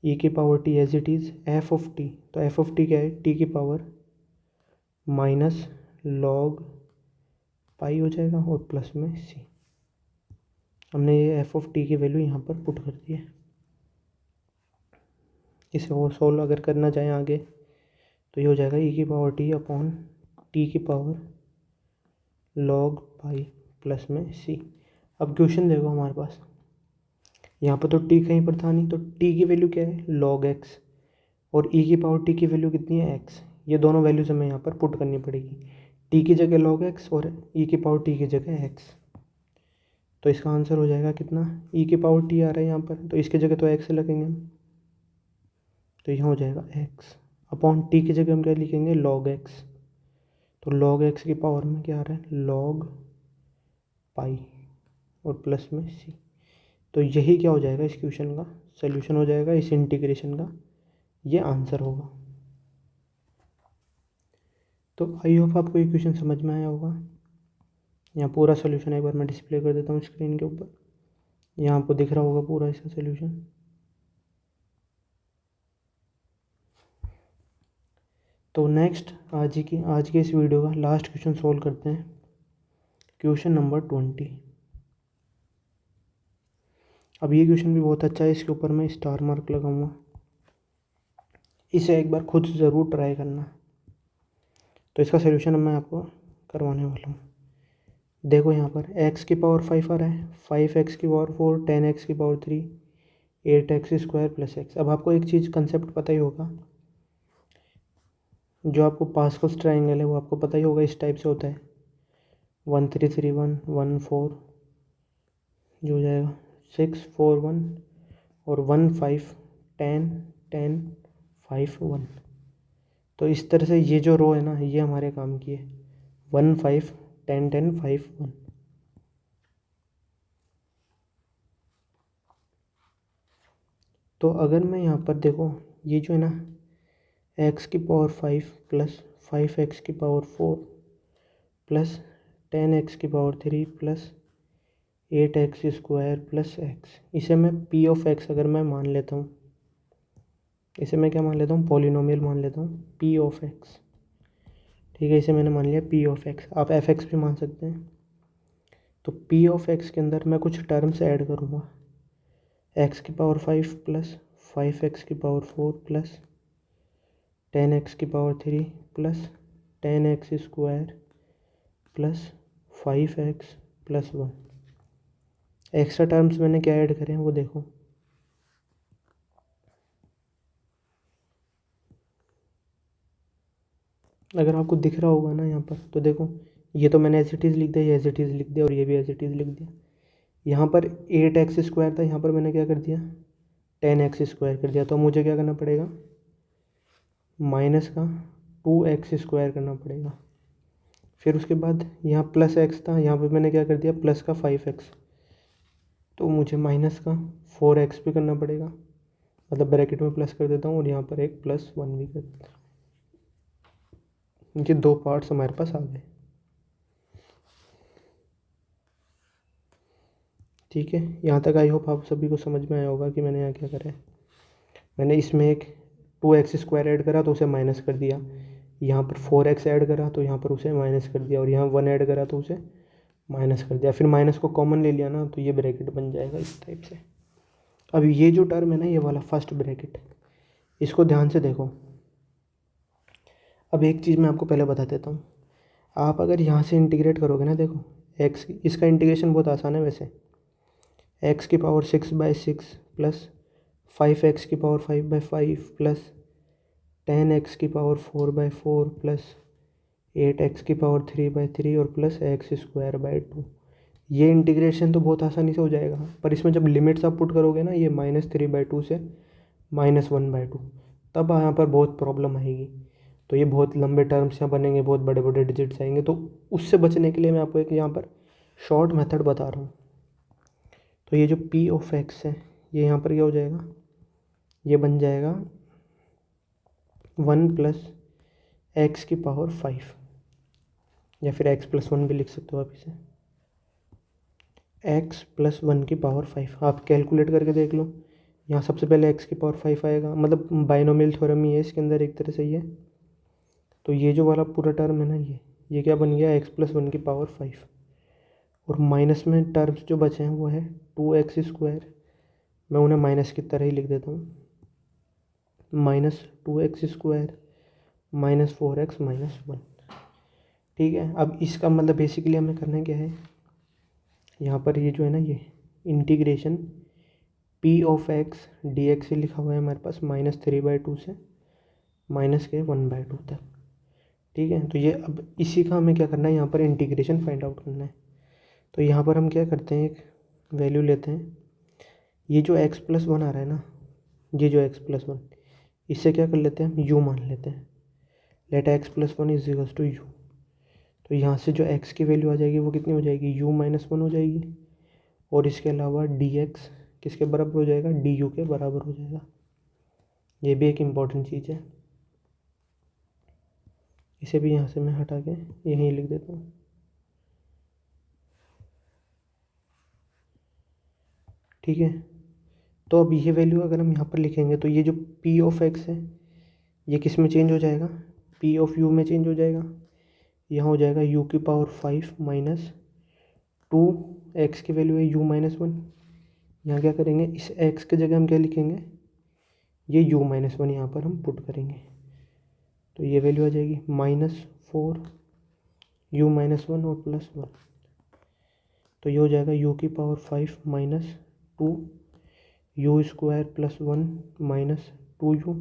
Speaker 1: e की power t as it is f of t। तो f ऑफ t क्या है, t की पावर माइनस log पाई हो जाएगा और प्लस में c। हमने ये f ऑफ t की वैल्यू यहाँ पर पुट कर दी है। इसे और सोल्व अगर करना चाहें आगे, तो ये हो जाएगा e की पावर t अपॉन t की पावर log पाई प्लस में c। अब क्वेश्चन देखो हमारे पास, यहाँ पर तो t कहीं पर था नहीं, तो t की वैल्यू क्या है, log x, और e की पावर t की वैल्यू कितनी है, x। ये दोनों वैल्यूज हमें यहाँ पर पुट करनी पड़ेगी, t की जगह log x और e की पावर t की जगह x। तो इसका आंसर हो जाएगा कितना, e की पावर t आ रहा है यहाँ पर, तो इसकी जगह तो x लगेंगे हम, तो यहाँ हो जाएगा x अपॉन t की जगह हम क्या लिखेंगे, log x। तो log x की पावर में क्या आ रहा है, log पाई और प्लस में c। तो यही क्या हो जाएगा, इस क्वेश्चन का सोल्यूशन हो जाएगा, इस इंटीग्रेशन का ये आंसर होगा। तो आई होप आपको ये क्वेश्चन समझ में आया होगा। यहाँ पूरा सोल्यूशन एक बार मैं डिस्प्ले कर देता हूँ स्क्रीन के ऊपर, यहाँ आपको दिख रहा होगा पूरा इसका सोल्यूशन। तो नेक्स्ट आज के इस वीडियो का लास्ट क्वेश्चन सोल्व करते हैं, क्वेश्चन नंबर 20। अब ये क्वेश्चन भी बहुत अच्छा है, इसके ऊपर मैं स्टार मार्क लगाऊंगा, इसे एक बार खुद ज़रूर ट्राई करना। तो इसका सोल्यूशन मैं आपको करवाने वाला हूँ। देखो यहाँ पर x की पावर 5 आ रहा है, 5x की पावर 4, 10x की power 3, 8x square plus x। अब आपको एक चीज़ कंसेप्ट पता ही होगा, जो आपको पास्कल्स ट्रायंगल है वो आपको पता ही होगा, इस टाइप से होता है 1 3 3 1 1 4, जो हो जाएगा 6 4 1 और 1 5 10 10 5 1। तो इस तरह से ये जो रो है ना, ये हमारे काम की है, 1 5 10 10 5 1। तो अगर मैं यहाँ पर देखो, ये जो है ना एक्स की पावर 5 प्लस 5x की पावर 4 प्लस 10x की power 3 plus 8x square plus x, इसे मैं p ऑफ x अगर मैं मान लेता हूँ, इसे मैं क्या मान लेता हूँ, पॉलिनोमियल मान लेता हूँ p ऑफ x। ठीक है, इसे मैंने मान लिया p ऑफ x, आप f(x) भी मान सकते हैं। तो p ऑफ x के अंदर मैं कुछ टर्म्स ऐड करूँगा, x की पावर 5 प्लस 5x की पावर 4 प्लस 10x की power 3 plus 10x square plus 5x plus 1। Extra terms मैंने क्या ऐड करें वो देखो, अगर आपको दिख रहा होगा ना यहाँ पर, तो देखो ये तो मैंने एज इट इज़ लिख दिया, ये एज इट इज़ लिख दिया और ये भी एज इट इज़ लिख दिया। यहाँ पर 8x स्क्वायर था, यहाँ पर मैंने क्या कर दिया, 10x स्क्वायर कर दिया। तो मुझे क्या करना पड़ेगा, माइनस का 2x स्क्वायर करना पड़ेगा। फिर उसके बाद यहाँ प्लस x था, यहाँ पर मैंने क्या कर दिया, प्लस का 5x, तो मुझे माइनस का 4x भी करना पड़ेगा, मतलब ब्रैकेट में प्लस कर देता हूँ और यहाँ पर एक +1 भी कर देता हूँ। ये दो पार्ट्स हमारे पास आ गए। ठीक है, यहाँ तक आई होप आप सभी को समझ में आया होगा कि मैंने यहाँ क्या करा है। मैंने इसमें एक 2x स्क्वायर ऐड करा तो उसे माइनस कर दिया, यहाँ पर 4x ऐड करा तो यहाँ पर उसे माइनस कर दिया, और यहाँ 1 ऐड करा तो उसे माइनस कर दिया। फिर माइनस को कॉमन ले लिया ना, तो ये ब्रैकेट बन जाएगा इस टाइप से। अब ये जो टर्म है ना, ये वाला फर्स्ट ब्रैकेट, इसको ध्यान से देखो। अब एक चीज़ मैं आपको पहले बता देता हूँ, आप अगर यहाँ से इंटीग्रेट करोगे ना, देखो एक्स, इसका इंटीग्रेशन बहुत आसान है वैसे। एक्स की पावर 6/6 प्लस 5x की पावर 5/5 प्लस 10x की पावर 4/4 प्लस 8x की पावर 3/3 और प्लस x²/2। ये इंटीग्रेशन तो बहुत आसानी से हो जाएगा, पर इसमें जब लिमिट्स आप पुट करोगे ना, ये -3/2 से -1/2, तब यहाँ पर बहुत प्रॉब्लम आएगी। तो ये बहुत लंबे टर्म्स यहाँ बनेंगे, बहुत बड़े बड़े डिजिट्स आएंगे। तो उससे बचने के लिए मैं आपको एक यहाँ पर शॉर्ट मेथड बता रहा हूँ। तो ये जो p ऑफ x है, ये यहाँ पर क्या हो जाएगा, ये बन जाएगा 1 प्लस एक्स की पावर 5, या फिर x+1 भी लिख सकते हो आप इसे, x+1 की पावर 5। आप कैलकुलेट करके देख लो, यहाँ सबसे पहले x की पावर 5 आएगा, मतलब बाइनोमियल थ्योरम ही है इसके अंदर एक तरह से ये। तो ये जो वाला पूरा टर्म है ना, ये क्या बन गया, x+1 की पावर 5, और माइनस में टर्म्स जो बचे हैं वो है 2x²। मैं उन्हें माइनस की तरह ही लिख देता हूँ, -2x² -4x -1। ठीक है, अब इसका मतलब बेसिकली हमें करना क्या है, यहाँ पर ये जो है ना, ये integration p of x dx से लिखा हुआ है हमारे पास, -3/2 से -1/2 तक। ठीक है, तो ये अब इसी का हमें क्या करना है, यहाँ पर इंटीग्रेशन फाइंड आउट करना है। तो यहाँ पर हम क्या करते हैं, एक वैल्यू लेते हैं, ये जो x+1 आ रहा है ना, ये जो x+1, इससे क्या कर लेते हैं हम, u मान लेते हैं। Let x+1 = u। तो यहाँ से जो x की वैल्यू आ जाएगी वो कितनी हो जाएगी, u-1 हो जाएगी, और इसके अलावा dx किसके बराबर हो जाएगा, du के बराबर हो जाएगा। ये भी एक इम्पॉर्टेंट चीज़ है, इसे भी यहाँ से मैं हटा के यहीं लिख देता हूँ। ठीक है, तो अब ये वैल्यू अगर हम यहाँ पर लिखेंगे, तो ये जो p ऑफ x है, ये किस में चेंज हो जाएगा, p ऑफ u में चेंज हो जाएगा। यहाँ हो जाएगा u की पावर 5 माइनस 2, x की वैल्यू है u-1। यहाँ क्या करेंगे, इस x की जगह हम क्या लिखेंगे, ये u-1 यहाँ पर हम पुट करेंगे। तो ये वैल्यू आ जाएगी -4 u-1 और +1। तो ये हो जाएगा u की power 5 minus 2 u² + 1 -2u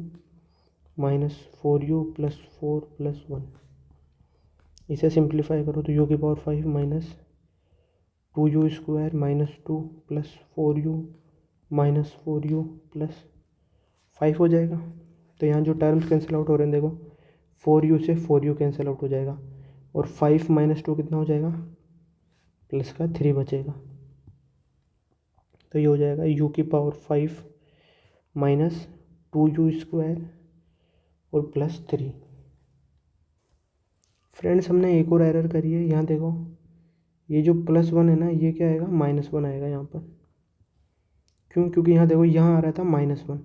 Speaker 1: -4u + 4 + 1। इसे सिंप्लीफाई करो तो u की power 5 minus 2u² -2 + 4u -4u + 5 हो जाएगा। तो यहाँ जो टर्म्स कैंसिल आउट हो रहे हैं, देखो 4u से 4u कैंसिल आउट हो जाएगा, और 5 - 2 कितना हो जाएगा, +3 बचेगा। तो ये हो जाएगा u की पावर 5 माइनस 2u² और प्लस 3। फ्रेंड्स हमने एक और एरर करी है, यहाँ देखो ये जो +1 है ना, ये क्या आएगा, -1 आएगा यहाँ पर। क्यों? क्योंकि यहाँ देखो यहाँ आ रहा था -1,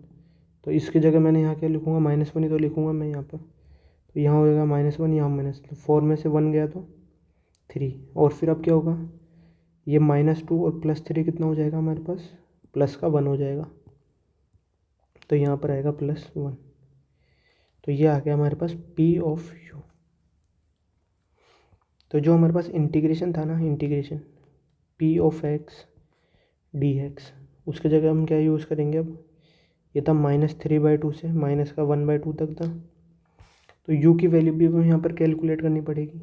Speaker 1: तो इसकी जगह मैंने यहाँ क्या लिखूँगा, -1 ही तो लिखूँगा मैं यहाँ पर। तो यहाँ होगा -1, यहाँ -, 4 में से 1 गया तो 3। और फिर अब क्या होगा, ये -2 और +3 कितना हो जाएगा हमारे पास, +1 हो जाएगा। तो यहाँ पर आएगा +1। तो ये आ गया हमारे पास P(u). तो जो हमारे पास इंटीग्रेशन था ना, इंटीग्रेशन P(x) dx, उसके जगह हम क्या यूज़ करेंगे अब, ये था -3/2 से -1/2 तक था। तो u की वैल्यू भी हमें यहाँ पर कैलकुलेट करनी पड़ेगी।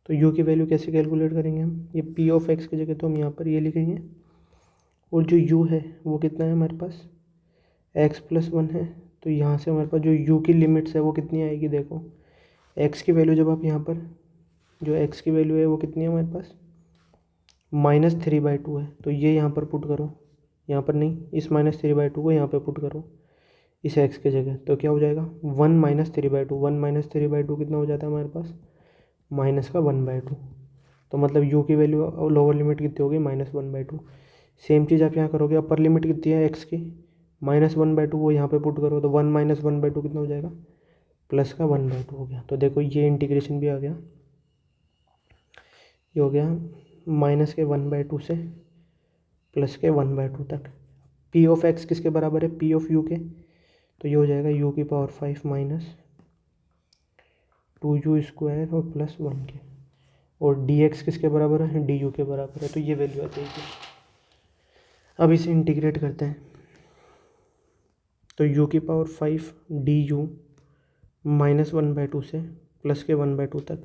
Speaker 1: तो u की वैल्यू कैसे कैलकुलेट करेंगे हम, ये P(x) की जगह तो हम यहाँ पर ये लिखेंगे, और जो u है वो कितना है हमारे पास, x+1 है। तो यहाँ से हमारे पास जो u की लिमिट्स है वो कितनी आएगी, देखो x की वैल्यू जब आप यहाँ पर, जो x की वैल्यू है वो कितनी है हमारे पास, -3/2 है। तो ये यहाँ पर पुट करो, यहाँ पर नहीं, इस -3/2 को यहाँ पर पुट करो इस x की जगह। तो क्या हो जाएगा, 1 -3/2, 1 -3/2 कितना हो जाता है हमारे पास, -1/2। तो मतलब u की वैल्यू लोअर लिमिट कितनी होगी, -1/2। सेम चीज़ आप यहाँ करोगे, अपर लिमिट कितनी है x की, -1/2, वो यहाँ पे पुट करो तो 1 -1/2 कितना हो जाएगा, +1/2 हो गया। तो देखो ये इंटीग्रेशन भी आ गया, ये हो गया -1/2 से +1/2 तक। P(x) किसके बराबर है, P(u) के, तो ये हो जाएगा u⁵ -2u² और +1 के, और dx किसके बराबर है, du के बराबर है। तो ये वैल्यू आ जाएगी। अब इसे इंटीग्रेट करते हैं, तो u⁵ du -1/2 से +1/2 तक।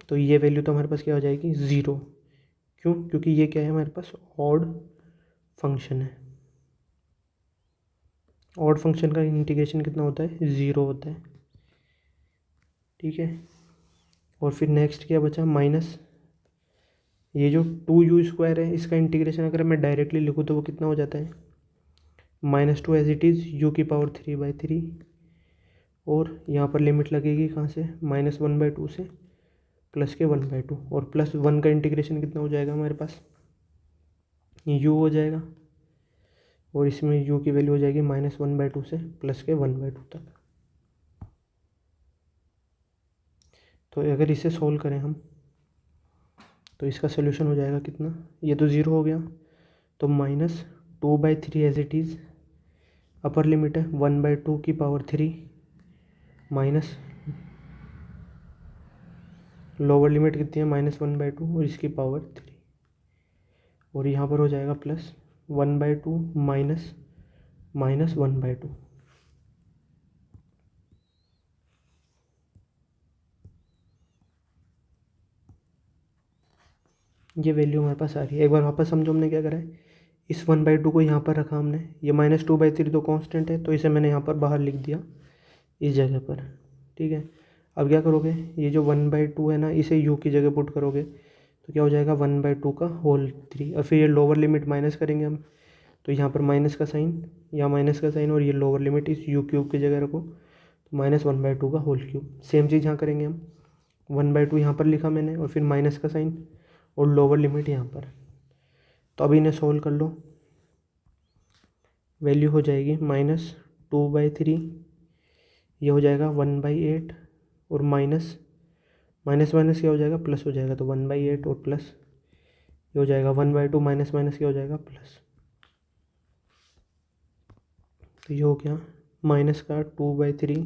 Speaker 1: तो ये वैल्यू तो हमारे पास क्या हो जाएगी, 0। क्यों? क्योंकि ये क्या है हमारे पास, ऑड फंक्शन है। ऑड फंक्शन का इंटीग्रेशन कितना होता है, 0 होता है। ठीक है, और फिर नेक्स्ट क्या बचा, माइनस ये जो 2u² है, इसका इंटीग्रेशन अगर मैं डायरेक्टली लिखूँ तो वो कितना हो जाता है, -2 एज इट इज़ u⁵3/3, और यहाँ पर लिमिट लगेगी कहाँ से, -1/2 से +1/2, और +1 का इंटीग्रेशन कितना हो जाएगा हमारे पास, u हो जाएगा, और इसमें u की वैल्यू हो जाएगी -1/2 से +1/2 तक। तो अगर इसे सोल्व करें हम, तो इसका सोल्यूशन हो जाएगा कितना, ये तो 0 हो गया, तो -2/3 as it is, upper limit है 1/2 माइनस लोअर लिमिट कितनी है, -1/2 और इसकी पावर 3, और यहाँ पर हो जाएगा +1/2 माइनस -1/2। ये वैल्यू हमारे पास आ रही है। एक बार वापस समझो हमने क्या करा है, इस 1/2 को यहाँ पर रखा हमने, ये -2/3 तो कांस्टेंट है, तो इसे मैंने यहाँ पर बाहर लिख दिया इस जगह पर। ठीक है, अब क्या करोगे, ये जो 1/2 है ना, इसे u की जगह पुट करोगे तो क्या हो जाएगा, 1/2 और फिर ये लोअर लिमिट माइनस करेंगे हम, तो यहाँ पर माइनस का साइन, यहाँ माइनस का साइन, और ये लोअर लिमिट इस u³ की जगह रखो, तो -1/2 सेम चीज़ यहाँ करेंगे हम, 1/2 यहाँ पर लिखा मैंने, और फिर माइनस का साइन और लोअर लिमिट यहाँ पर। तो अभी इन्हें सोल्व कर लो, वैल्यू हो जाएगी -2/3, ये हो जाएगा 1/8, और माइनस माइनस क्या हो जाएगा, प्लस हो जाएगा, तो 1/8 और प्लस ये हो जाएगा 1/2 माइनस क्या हो जाएगा, प्लस। तो ये हो गया माइनस का 2/3,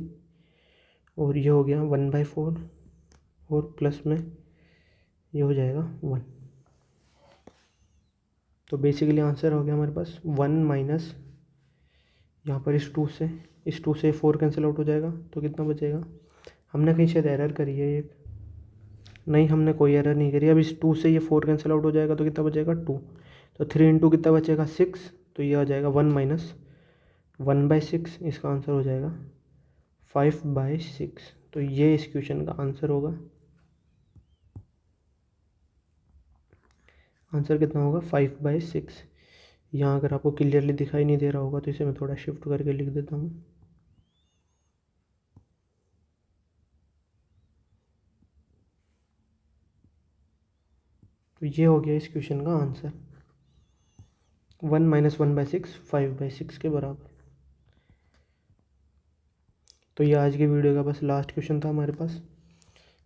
Speaker 1: और ये हो गया 1/4, और प्लस में ये हो जाएगा 1। तो बेसिकली आंसर हो गया हमारे पास 1 माइनस, यहाँ पर इस 2 से 4 कैंसिल आउट हो जाएगा, तो कितना बचेगा, हमने कहीं शायद एरर करी है एक, नहीं, हमने कोई एरर नहीं करी। अब इस 2 से ये 4 कैंसिल आउट हो जाएगा तो कितना बचेगा 2। तो 3 इंटू कितना बचेगा 6, तो ये आ जाएगा 1 माइनस 1/6। इसका आंसर हो जाएगा 5/6। तो ये इस क्वेश्चन का आंसर होगा। आंसर कितना होगा 5/6। यहाँ अगर आपको क्लियरली दिखाई नहीं दे रहा होगा तो इसे मैं थोड़ा शिफ्ट करके लिख देता हूँ। तो ये हो गया इस क्वेश्चन का आंसर। 1 माइनस 1/6 5/6 के बराबर। तो ये आज की वीडियो का बस लास्ट क्वेश्चन था हमारे पास।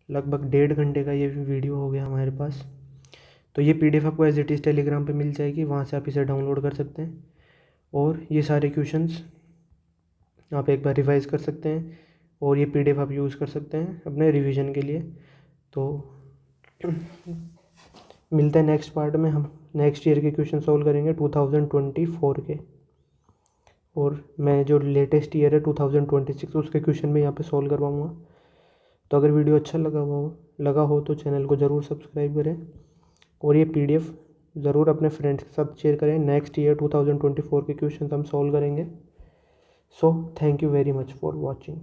Speaker 1: लगभग 1.5 घंटे का ये वीडियो हो गया हमारे पास। तो ये PDF आपको एज इट इज़ टेलीग्राम पे मिल जाएगी, वहाँ से आप इसे डाउनलोड कर सकते हैं और ये सारे क्वेश्चंस आप एक बार रिवाइज कर सकते हैं और ये PDF आप यूज़ कर सकते हैं अपने रिवीजन के लिए। तो मिलते हैं नेक्स्ट पार्ट में। हम नेक्स्ट ईयर के क्वेश्चन सॉल्व करेंगे 2024 के, और मैं जो लेटेस्ट ईयर है 2026 उसके क्वेश्चन में यहाँ पे सॉल्व करवाऊँगा। तो अगर वीडियो अच्छा लगा हो तो चैनल को ज़रूर सब्सक्राइब करें और ये PDF ज़रूर अपने फ्रेंड्स के साथ शेयर करें। नेक्स्ट ईयर 2024 के क्वेश्चन हम सॉल्व करेंगे। So thank you very much for watching.